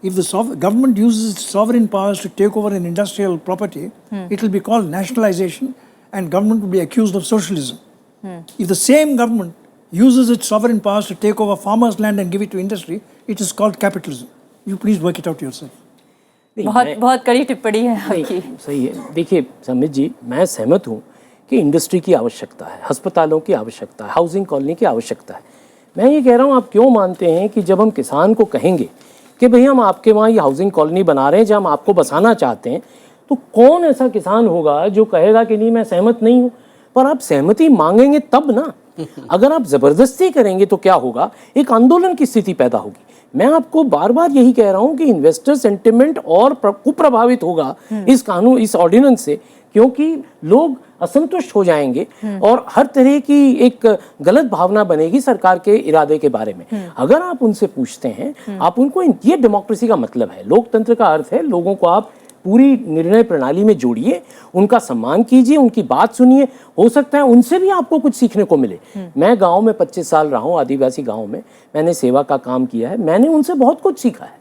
if the government uses its sovereign powers to take over an industrial property, it will be called nationalization and government will be accused of socialism. If the same government uses its sovereign powers to take over farmers' land and give it to industry, it is called capitalism. You please work it out yourself. बहुत कड़ी टिप्पणी है आपकी। सही है। देखिए समित जी, मैं सहमत हूँ कि इंडस्ट्री की आवश्यकता है, अस्पतालों की आवश्यकता है, हाउसिंग कॉलोनी की आवश्यकता है। मैं ये कह रहा हूँ, आप क्यों मानते हैं कि जब हम किसान को कहेंगे कि भाई हम आपके वहाँ ये हाउसिंग कॉलोनी बना रहे हैं, जब हम आपको बसाना चाहते हैं, तो कौन ऐसा किसान होगा जो कहेगा कि नहीं मैं सहमत नहीं हूँ? पर आप सहमति मांगेंगे तब ना। अगर आप जबरदस्ती करेंगे तो क्या होगा? एक आंदोलन की स्थिति पैदा होगी। मैं आपको बार बार यही कह रहा हूं कि इन्वेस्टर सेंटिमेंट और कुप्रभावित होगा इस कानून, इस ऑर्डिनेंस से, क्योंकि लोग असंतुष्ट हो जाएंगे और हर तरह की एक गलत भावना बनेगी सरकार के इरादे के बारे में। अगर आप उनसे पूछते हैं, आप उनको, ये डेमोक्रेसी का मतलब है, लोकतंत्र का अर्थ है लोगों को आप पूरी निर्णय प्रणाली में जोड़िए, उनका सम्मान कीजिए, उनकी बात सुनिए, हो सकता है उनसे भी आपको कुछ सीखने को मिले। मैं गांव में 25 साल रहा हूं, आदिवासी गांव में मैंने सेवा का काम किया है, मैंने उनसे बहुत कुछ सीखा है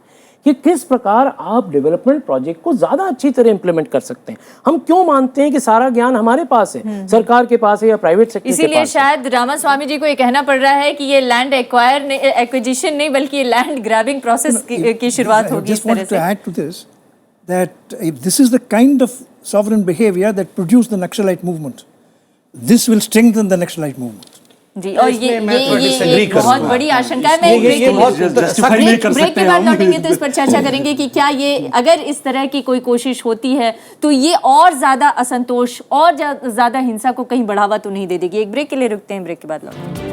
कि किस प्रकार आप डेवलपमेंट प्रोजेक्ट को ज्यादा अच्छी तरह इंप्लीमेंट कर सकते हैं। हम क्यों मानते हैं कि सारा ज्ञान हमारे पास है, सरकार के पास है या प्राइवेट सेक्टर के पास है? इसीलिए शायद रामास्वामी जी को ये कहना पड़ रहा है कि ये लैंड एक्विजिशन नहीं बल्कि ये लैंड ग्रैबिंग प्रोसेस की शुरुआत होगी इस तरह से। Add to this that if this is the kind of sovereign behavior that produced the Naxalite movement, this will strengthen the Naxalite movement. जी, और ये बहुत बड़ी आशंका है। मैं ब्रेक के बाद लौटेंगे तो इस पर चर्चा करेंगे कि क्या ये अगर इस तरह की कोई कोशिश होती है तो ये और ज्यादा असंतोष और ज्यादा हिंसा को कहीं बढ़ावा तो नहीं दे देगी। एक ब्रेक के लिए रुकते हैं, ब्रेक के बाद लौटेंगे।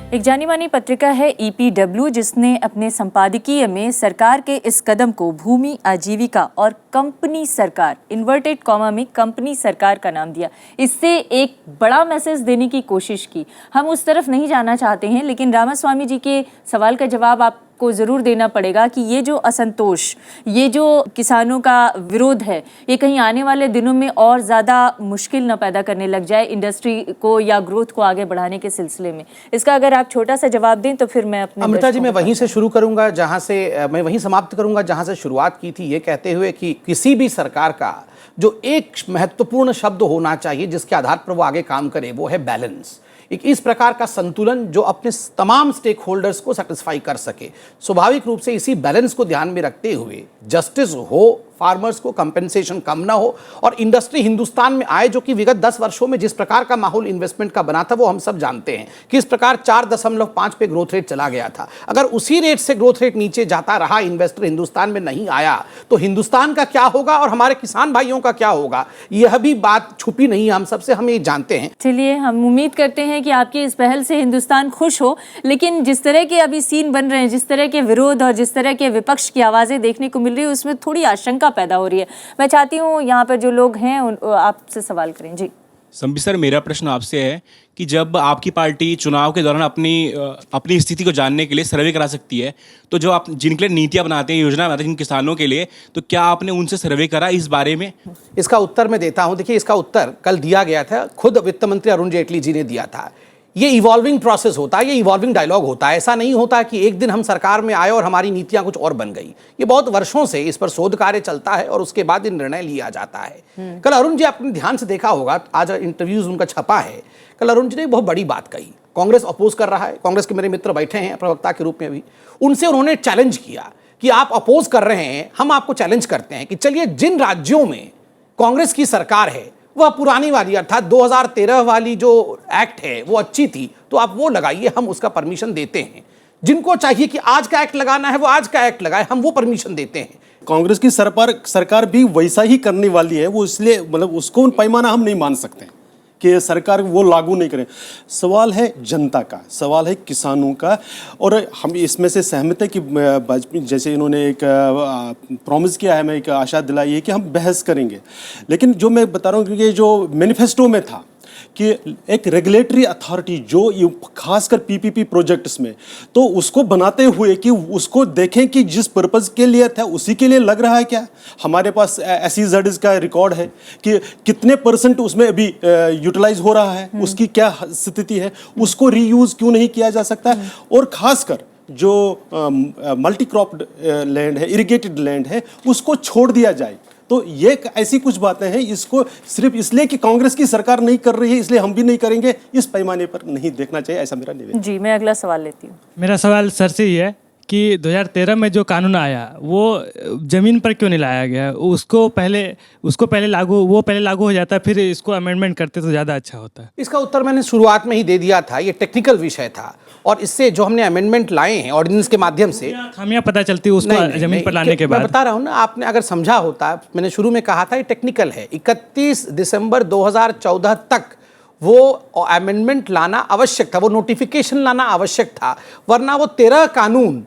एक जानी मानी पत्रिका है EPW, जिसने अपने संपादकीय में सरकार के इस कदम को भूमि आजीविका और कंपनी सरकार, इन्वर्टेड कॉमा में कंपनी सरकार का नाम दिया। इससे एक बड़ा मैसेज देने की कोशिश की। हम उस तरफ नहीं जाना चाहते हैं, लेकिन रामास्वामी जी के सवाल का जवाब आपको ज़रूर देना पड़ेगा कि ये जो असंतोष, ये जो किसानों का विरोध है, ये कहीं आने वाले दिनों में और ज़्यादा मुश्किल न पैदा करने लग जाए इंडस्ट्री को या ग्रोथ को आगे बढ़ाने के सिलसिले में। इसका अगर आप छोटा सा जवाब दें तो फिर मैं अपने अमृता जी, मैं वहीं से शुरू करूंगा जहां से मैं वहीं समाप्त करूंगा जहां से शुरुआत की थी, ये कहते हुए कि किसी भी सरकार का जो एक महत्वपूर्ण शब्द होना चाहिए जिसके आधार पर वो आगे काम करे, वो है बैलेंस। एक इस प्रकार का संतुलन जो अपने तमाम स्टेक होल्डर्स को सेटिस्फाई कर सके। स्वाभाविक रूप से इसी बैलेंस को ध्यान में रखते हुए जस्टिस हो, फार्मर्स को कंपेंसेशन कम ना हो और इंडस्ट्री हिंदुस्तान में आए, जो कि विगत 10 वर्षों में जिस प्रकार का माहौल इन्वेस्टमेंट का बना था वो हम सब जानते हैं। किस प्रकार 4.5 पे ग्रोथ रेट चला गया था। अगर उसी रेट से ग्रोथ रेट नीचे जाता रहा, इन्वेस्टर हिंदुस्तान में नहीं आया, तो हिंदुस्तान का क्या होगा और हमारे किसान भाइयों का क्या होगा, यह भी बात छुपी नहीं है हम सबसे, हम ये जानते हैं। चलिए, हम उम्मीद करते हैं कि आपकी इस पहल से हिंदुस्तान खुश हो, लेकिन जिस तरह के अभी सीन बन रहे हैं, जिस तरह के विरोध और जिस तरह के विपक्ष की आवाज़ें देखने को मिल रही है, उसमें थोड़ी आशंका पैदा हो रही है। मैं चाहती हूँ यहाँ पर जो लोग हैं आपसे सवाल करें। जी संबी सर, मेरा प्रश्न आपसे है कि जब आपकी पार्टी चुनाव के दौरान अपनी स्थिति को जानने के लिए सर्वे करा सकती है, तो जो आप जिनके लिए नीतियाँ बनाते हैं, योजना बनाते हैं जिन किसानों के लिए, तो क्या आपने उनसे सर्वे करा इस बारे में? इसका उत्तर मैं देता हूं। देखिए, इसका उत्तर कल दिया गया था, खुद वित्त मंत्री अरुण जेटली जी ने दिया था। ये इवॉल्विंग प्रोसेस होता है, ये इवॉल्विंग डायलॉग होता है। ऐसा नहीं होता कि एक दिन हम सरकार में आए और हमारी नीतियां कुछ और बन गई। ये बहुत वर्षों से इस पर शोध कार्य चलता है और उसके बाद ये निर्णय लिया जाता है। कल अरुण जी, आपने ध्यान से देखा होगा, आज इंटरव्यूज उनका छपा है, कल अरुण जी ने बहुत बड़ी बात कही। कांग्रेस अपोज कर रहा है, कांग्रेस के मेरे मित्र बैठे हैं प्रवक्ता के रूप में भी, उनसे उन्होंने चैलेंज किया कि आप अपोज कर रहे हैं, हम आपको चैलेंज करते हैं कि चलिए जिन राज्यों में कांग्रेस की सरकार है वह पुरानी वाली, अर्थात 2013 वाली जो एक्ट है वो अच्छी थी, तो आप वो लगाइए, हम उसका परमिशन देते हैं। जिनको चाहिए कि आज का एक्ट लगाना है वो आज का एक्ट लगाए, हम वो परमिशन देते हैं। कांग्रेस की सरकार भी वैसा ही करने वाली है, वो इसलिए मतलब उसको पैमाना हम नहीं मान सकते कि सरकार वो लागू नहीं करें। सवाल है जनता का, सवाल है किसानों का, और हम इसमें से सहमत है कि जैसे इन्होंने एक प्रॉमिस किया है, मैं एक आशा दिलाई है कि हम बहस करेंगे। लेकिन जो मैं बता रहा हूँ, क्योंकि जो मैनिफेस्टो में था कि एक रेगुलेटरी अथॉरिटी जो खासकर पीपीपी प्रोजेक्ट्स में, तो उसको बनाते हुए कि उसको देखें कि जिस पर्पज़ के लिए था उसी के लिए लग रहा है क्या। हमारे पास SEZs का रिकॉर्ड है कि कितने % उसमें अभी यूटिलाइज हो रहा है, उसकी क्या स्थिति है, उसको रीयूज क्यों नहीं किया जा सकता। और खासकर जो मल्टी क्रॉप्ड लैंड है, इरिगेटेड लैंड है, उसको छोड़ दिया जाए। तो ये ऐसी कुछ बातें हैं, इसको सिर्फ इसलिए कि कांग्रेस की सरकार नहीं कर रही है इसलिए हम भी नहीं करेंगे, इस पैमाने पर नहीं देखना चाहिए, ऐसा मेरा निवेदन। जी, मैं अगला सवाल लेती हूँ। मेरा सवाल सर से ये है कि 2013 में जो कानून आया वो ज़मीन पर क्यों नहीं लाया गया? उसको पहले लागू हो जाता, फिर इसको अमेंडमेंट करते तो ज़्यादा अच्छा होता। इसका उत्तर मैंने शुरुआत में ही दे दिया था। ये टेक्निकल विषय था और इससे जो हमने अमेंडमेंट लाए हैं ऑर्डिनेंस के माध्यम से, खामियां पता चलती है उसको जमीन पर लाने के बाद। मैं बता रहा हूँ ना, आपने अगर समझा होता, मैंने शुरू में कहा था ये टेक्निकल है। 31 दिसंबर 2014 तक वो अमेंडमेंट लाना आवश्यक था, वो नोटिफिकेशन लाना आवश्यक था, वरना वो 13 कानून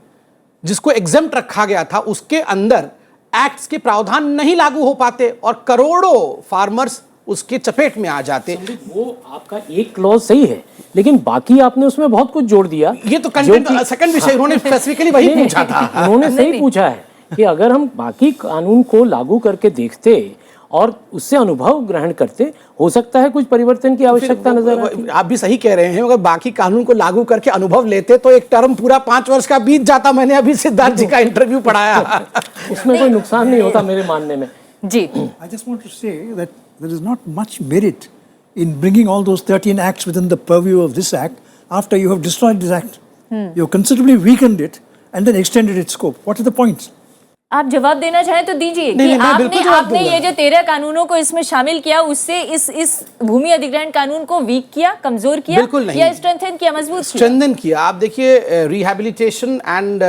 जिसको एग्जेम्प्ट रखा गया था उसके अंदर एक्ट्स के प्रावधान नहीं लागू हो पाते और करोड़ों फार्मर्स उसके चपेट में आ जाते। वो आपका एक क्लॉज सही है, लेकिन बाकी आपने उसमें बहुत कुछ जोड़ दिया। ये तो कंटेंट सेकंड विषय, उन्होंने स्पेसिफिकली वही पूछा था। उन्होंने सही पूछा है कि अगर हम बाकी कानून को लागू करके देखते और उससे अनुभव ग्रहण करते, हो सकता है कुछ परिवर्तन की आवश्यकता नजर आती। आप भी सही कह रहे हैं, अगर बाकी कानून को लागू करके अनुभव लेते तो एक टर्म पूरा 5 वर्ष का बीत जाता। मैंने अभी सिद्धार्थ जी का इंटरव्यू पढ़ाया। उसमें कोई नुकसान नहीं होता मेरे मानने में। जी, I just want to say that there is not much merit in bringing all those 13 acts within the purview of this act after you have destroyed this act. You have considerably weakened it and then extended its scope. What are the points? आप जवाब देना चाहें तो दीजिए कि आपने ये जो 13 कानूनों को इसमें शामिल किया, उससे इस भूमि अधिग्रहण कानून को वीक किया, कमजोर किया, बिल्कुल नहीं, या स्ट्रेंथन किया, मजबूत किया? स्ट्रेंथन किया। आप देखिए रिहैबिलिटेशन एंड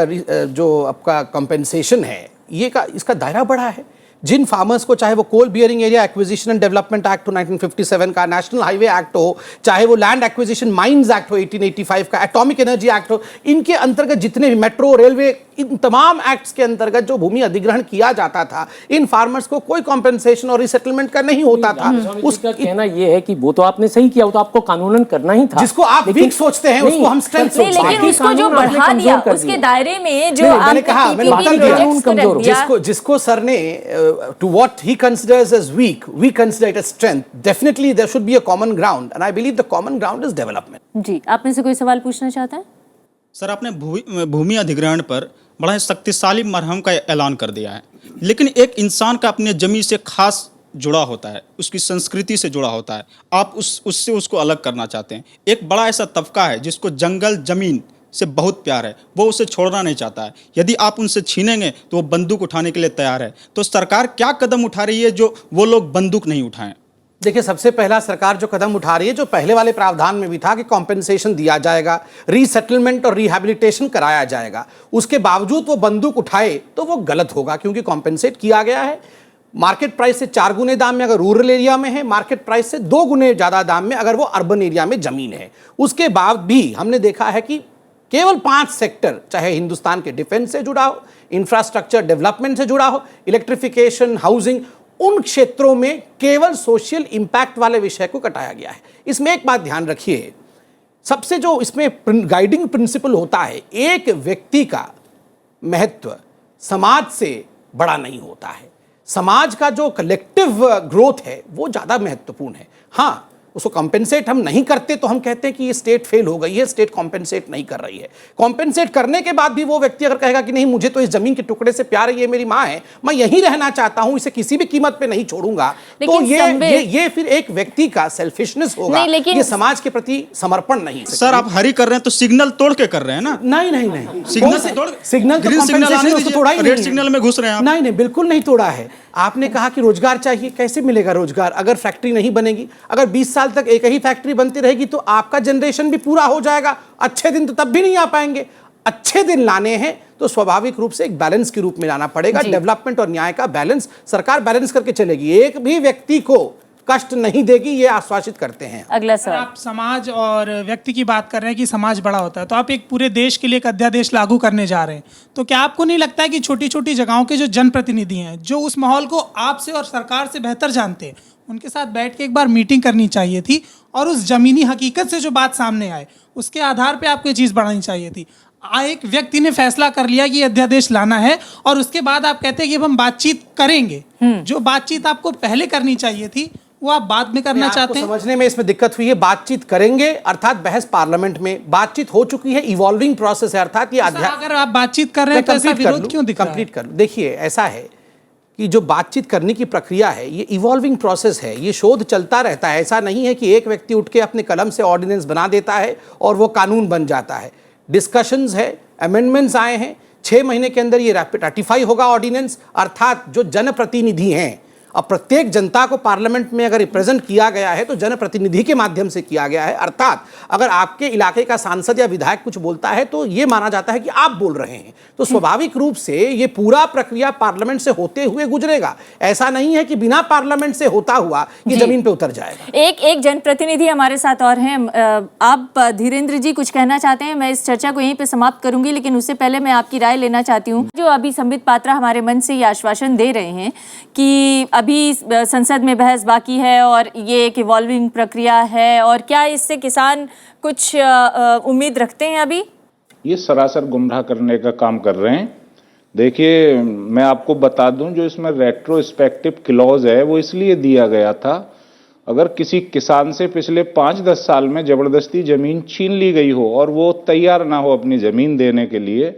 जो आपका कंपेंसेशन है, ये का इसका दायरा बड़ा है। जिन फार्मर्स को, चाहे वो coal bearing area acquisition and development act हो 1957 का, नेशनल हाईवे एक्ट हो, चाहे वो लैंड एक्विजिशन माइंस एक्ट हो 1885 का, एटॉमिक एनर्जी एक्ट हो, इनके अंतर्गत जितने भी मेट्रो, रेलवे, इन तमाम एक्ट्स के अंतर्गत जो भूमि अधिग्रहण किया जाता था, इन फार्मर्स को कोई कॉम्पेंसेशन और रिसेटलमेंट का नहीं होता था। उसका कहना यह है कि वो तो आपने सही किया, वो तो आपको कानूनन करना ही था। जिसको आप वीक सोचते हैं उसको हम स्ट्रेंथ सोचते हैं। लेकिन उसको जो बढ़ा दिया, उसके दायरे में जो मैंने कहा, मैंने बता दिया, जिसको सर ने to what he considers as weak, we consider it as strength. Definitely there should be a common ground and I believe the common ground is development. जी, आप में से कोई सवाल पूछना चाहता है? सर, आपने भूमि अधिग्रहण पर बड़ा शक्तिशाली मरहम का ऐलान कर दिया है, लेकिन एक इंसान का अपने जमीन से खास जुड़ा होता है, उसकी संस्कृति से जुड़ा होता है, आप उससे उसको अलग करना चाहते हैं। एक बड़ा ऐसा तबका है जिसको जंगल जमीन से बहुत प्यार है, वो उसे छोड़ना नहीं चाहता है। यदि आप उनसे छीनेंगे तो वो बंदूक उठाने के लिए तैयार है। तो सरकार क्या कदम उठा रही है जो वो लोग बंदूक नहीं उठाएं? देखिए, सबसे पहला सरकार जो कदम उठा रही है, जो पहले वाले प्रावधान में भी था कि कॉम्पेंसेशन दिया जाएगा, रीसेटलमेंट और रिहैबिलिटेशन कराया जाएगा, उसके बावजूद वो बंदूक उठाए तो वो गलत होगा, क्योंकि कॉम्पेंसेट किया गया है मार्केट प्राइस से 4 गुने दाम में अगर रूरल एरिया में है, मार्केट प्राइस से 2 गुने ज़्यादा दाम में अगर वो अर्बन एरिया में ज़मीन है। उसके बाद भी हमने देखा है कि केवल 5 सेक्टर, चाहे हिंदुस्तान के डिफेंस से जुड़ा हो, इंफ्रास्ट्रक्चर डेवलपमेंट से जुड़ा हो, इलेक्ट्रिफिकेशन, हाउसिंग, उन क्षेत्रों में केवल सोशल इंपैक्ट वाले विषय को कटाया गया है। इसमें एक बात ध्यान रखिए, सबसे जो इसमें गाइडिंग प्रिंसिपल होता है, एक व्यक्ति का महत्व समाज से बड़ा नहीं होता है। समाज का जो कलेक्टिव ग्रोथ है वो ज़्यादा महत्वपूर्ण है। हाँ, उसको कॉम्पेंसेट हम नहीं करते तो हम कहते हैं कि ये स्टेट फेल हो गई है, स्टेट कॉम्पेंसेट नहीं कर रही है। कॉम्पेंसेट करने के बाद भी वो व्यक्ति अगर कहेगा कि नहीं, मुझे तो इस जमीन के टुकड़े से प्यार है, ये मेरी माँ है, मैं यहीं रहना चाहता हूं, इसे किसी भी कीमत पे नहीं छोड़ूंगा, तो ये फिर एक व्यक्ति का सेल्फिशनेस होगा, ये समाज के प्रति समर्पण नहीं। सर, आप हरी कर रहे हैं तो सिग्नल तोड़ के कर रहे हैं ना? नहीं, सिग्नल तो तोड़ा ही, रेड सिग्नल में घुस रहे हैं। नहीं, बिल्कुल नहीं तोड़ा है। आपने कहा कि रोजगार चाहिए, कैसे मिलेगा रोजगार अगर फैक्ट्री नहीं बनेगी? अगर 20 साल तक एक ही फैक्ट्री बनती रहेगी तो आपका जनरेशन भी पूरा हो जाएगा, अच्छे दिन तो तब भी नहीं आ पाएंगे। अच्छे दिन लाने हैं तो स्वाभाविक रूप से एक बैलेंस के रूप में लाना पड़ेगा। डेवलपमेंट और न्याय का बैलेंस सरकार बैलेंस करके चलेगी, एक भी व्यक्ति को कष्ट नहीं देगी, ये आश्वासित करते हैं। अगला सवाल, आप समाज और व्यक्ति की बात कर रहे हैं कि समाज बड़ा होता है, तो आप एक पूरे देश के लिए एक अध्यादेश लागू करने जा रहे हैं, तो क्या आपको नहीं लगता है कि छोटी छोटी जगहों के जो जनप्रतिनिधि हैं, जो उस माहौल को आपसे और सरकार से बेहतर जानते हैं, उनके साथ बैठ के एक बार मीटिंग करनी चाहिए थी और उस जमीनी हकीकत से जो बात सामने आए उसके आधार पे आपको ये चीज़ बढ़ानी चाहिए थी। एक व्यक्ति ने फैसला कर लिया कि ये अध्यादेश लाना है और उसके बाद आप कहते हैं कि अब हम बातचीत करेंगे। जो बातचीत आपको पहले करनी चाहिए थी वो आप बाद में करना चाहते हैं। समझने में इसमें दिक्कत हुई है। बातचीत करेंगे अर्थात बहस पार्लियामेंट में, बातचीत हो चुकी है, इवॉल्विंग प्रोसेस है, अर्थात ये अगर आप बातचीत कर रहे हैं तो ऐसा विरोध क्यों दिख रहा है? कंप्लीट कर। देखिए, ऐसा है कि जो बातचीत करने की प्रक्रिया है ये इवॉल्विंग प्रोसेस है, ये शोध चलता रहता है। ऐसा नहीं है कि एक व्यक्ति उठ के अपने कलम से ऑर्डिनेंस बना देता है और वो कानून बन जाता है। डिस्कशंस है, अमेंडमेंट्स आए हैं, 6 महीने के अंदर ये रैटिफाई होगा ऑर्डिनेंस। अर्थात जो जनप्रतिनिधि हैं, अब प्रत्येक जनता को पार्लियामेंट में अगर रिप्रेजेंट किया गया है तो जनप्रतिनिधि के माध्यम से किया गया है। अर्थात अगर आपके इलाके का सांसद या विधायक कुछ बोलता है तो ये माना जाता है कि आप बोल रहे हैं, तो स्वाभाविक रूप से ये पूरा प्रक्रिया पार्लियामेंट से होते हुए गुजरेगा। ऐसा नहीं है कि बिना पार्लियामेंट से होता हुआ ये जमीन पे उतर जाएगा। एक जनप्रतिनिधि हमारे साथ और हैं। आप धीरेन्द्र जी कुछ कहना चाहते हैं? मैं इस चर्चा को यहीं पे समाप्त करूंगी, लेकिन उससे पहले मैं आपकी राय लेना चाहती हूँ। जो अभी संबित पात्रा हमारे मंच से ये आश्वासन दे रहे हैं कि अभी संसद में बहस बाकी है और ये एक इवॉल्विंग प्रक्रिया है, और क्या इससे किसान कुछ उम्मीद रखते हैं अभी? ये सरासर गुमराह करने का काम कर रहे हैं। देखिए, मैं आपको बता दूं, जो इसमें रेट्रोस्पेक्टिव क्लॉज है वो इसलिए दिया गया था, अगर किसी किसान से पिछले 5-10 साल में जबरदस्ती जमीन छीन ली गई हो और वो तैयार ना हो अपनी जमीन देने के लिए,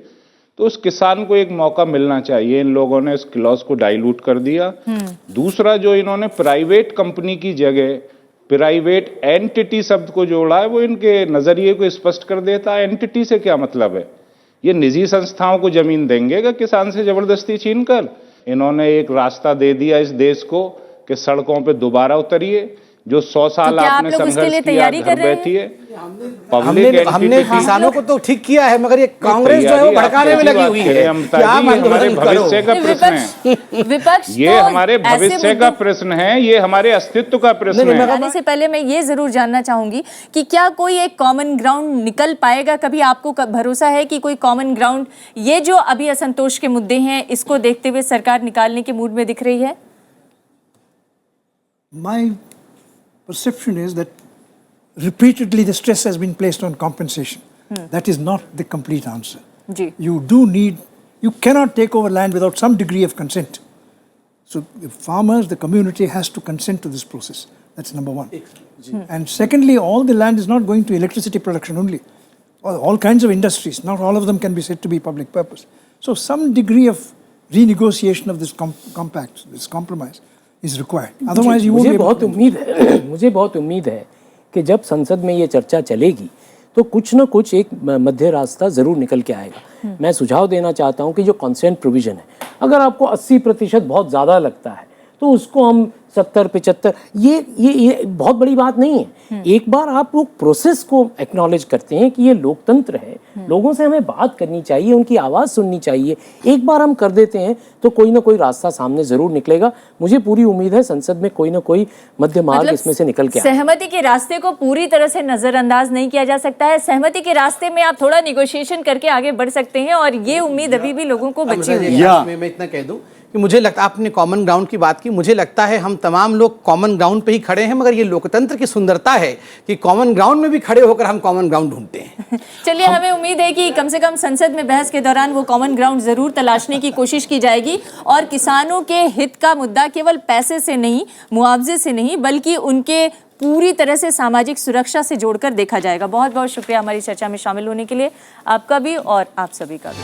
तो उस किसान को एक मौका मिलना चाहिए। इन लोगों ने इस क्लॉज को डाइल्यूट कर दिया। दूसरा, जो इन्होंने प्राइवेट कंपनी की जगह प्राइवेट एंटिटी शब्द को जोड़ा है, वो इनके नजरिए को स्पष्ट कर देता है। एंटिटी से क्या मतलब है? ये निजी संस्थाओं को जमीन देंगे क्या किसान से जबरदस्ती छीनकर? इन्होंने एक रास्ता दे दिया इस देश को कि सड़कों पे दोबारा उतरिए। जो 100 साल आपने संघर्ष किया, घर बैठिए। हमने किसानों को तो ठीक किया है, मगर ये कांग्रेस जो है वो भड़काने में लगी हुई है। हमारे भविष्य का प्रश्न है, विपक्ष ये हमारे भविष्य का प्रश्न है, ये हमारे अस्तित्व का प्रश्न है। जाने से पहले मैं ये जरूर जानना चाहूंगी कि क्या कोई एक कॉमन ग्राउंड निकल पाएगा? कभी आपको भरोसा है कि कोई कॉमन ग्राउंड, ये जो अभी असंतोष के मुद्दे हैं, इसको देखते हुए सरकार निकालने के मूड में दिख रही है? My perception is that repeatedly the stress has been placed on compensation. That is not the complete answer. You cannot take over land without some degree of consent. So the farmers, the community has to consent to this process. That's number one. And secondly, all the land is not going to electricity production only. All kinds of industries, not all of them can be said to be public purpose. So some degree of renegotiation of this compact, this compromise is required. Otherwise you won't be able to. मुझे बहुत उम्मीद है कि जब संसद में ये चर्चा चलेगी तो कुछ न कुछ एक मध्य रास्ता जरूर निकल के आएगा। मैं सुझाव देना चाहता हूं कि जो कंसेंट प्रोविजन है, अगर आपको 80% बहुत ज़्यादा लगता है तो उसको हम 70-75, ये बहुत बड़ी बात नहीं है। एक बार आप लोग प्रोसेस को एक्नॉलेज करते हैं कि ये लोकतंत्र है, लोगों से हमें बात करनी चाहिए, उनकी आवाज़ सुननी चाहिए, एक बार हम कर देते हैं तो कोई ना कोई रास्ता सामने जरूर निकलेगा। मुझे पूरी उम्मीद है संसद में कोई ना कोई मध्य मार्ग इसमें से निकल के आएगा। सहमति के रास्ते को पूरी तरह से नजरअंदाज नहीं किया जा सकता है। सहमति के रास्ते में आप थोड़ा निगोशिएशन करके आगे बढ़ सकते हैं, और ये उम्मीद अभी भी लोगों को बची हुई है। मैं इतना कह दूं कि मुझे लगता, आपने कॉमन ग्राउंड की बात की, मुझे लगता है हम तमाम लोग कॉमन ग्राउंड पे ही खड़े हैं, मगर ये लोकतंत्र की सुंदरता है कि कॉमन ग्राउंड में भी खड़े होकर हम कॉमन ग्राउंड ढूंढते हैं। चलिए, हमें उम्मीद है कि कम से कम संसद में बहस के दौरान वो कॉमन ग्राउंड जरूर तलाशने की कोशिश की जाएगी, और किसानों के हित का मुद्दा केवल पैसे से नहीं, मुआवजे से नहीं, बल्कि उनके पूरी तरह से सामाजिक सुरक्षा से जोड़कर देखा जाएगा। बहुत बहुत शुक्रिया हमारी चर्चा में शामिल होने के लिए, आपका भी और आप सभी का भी।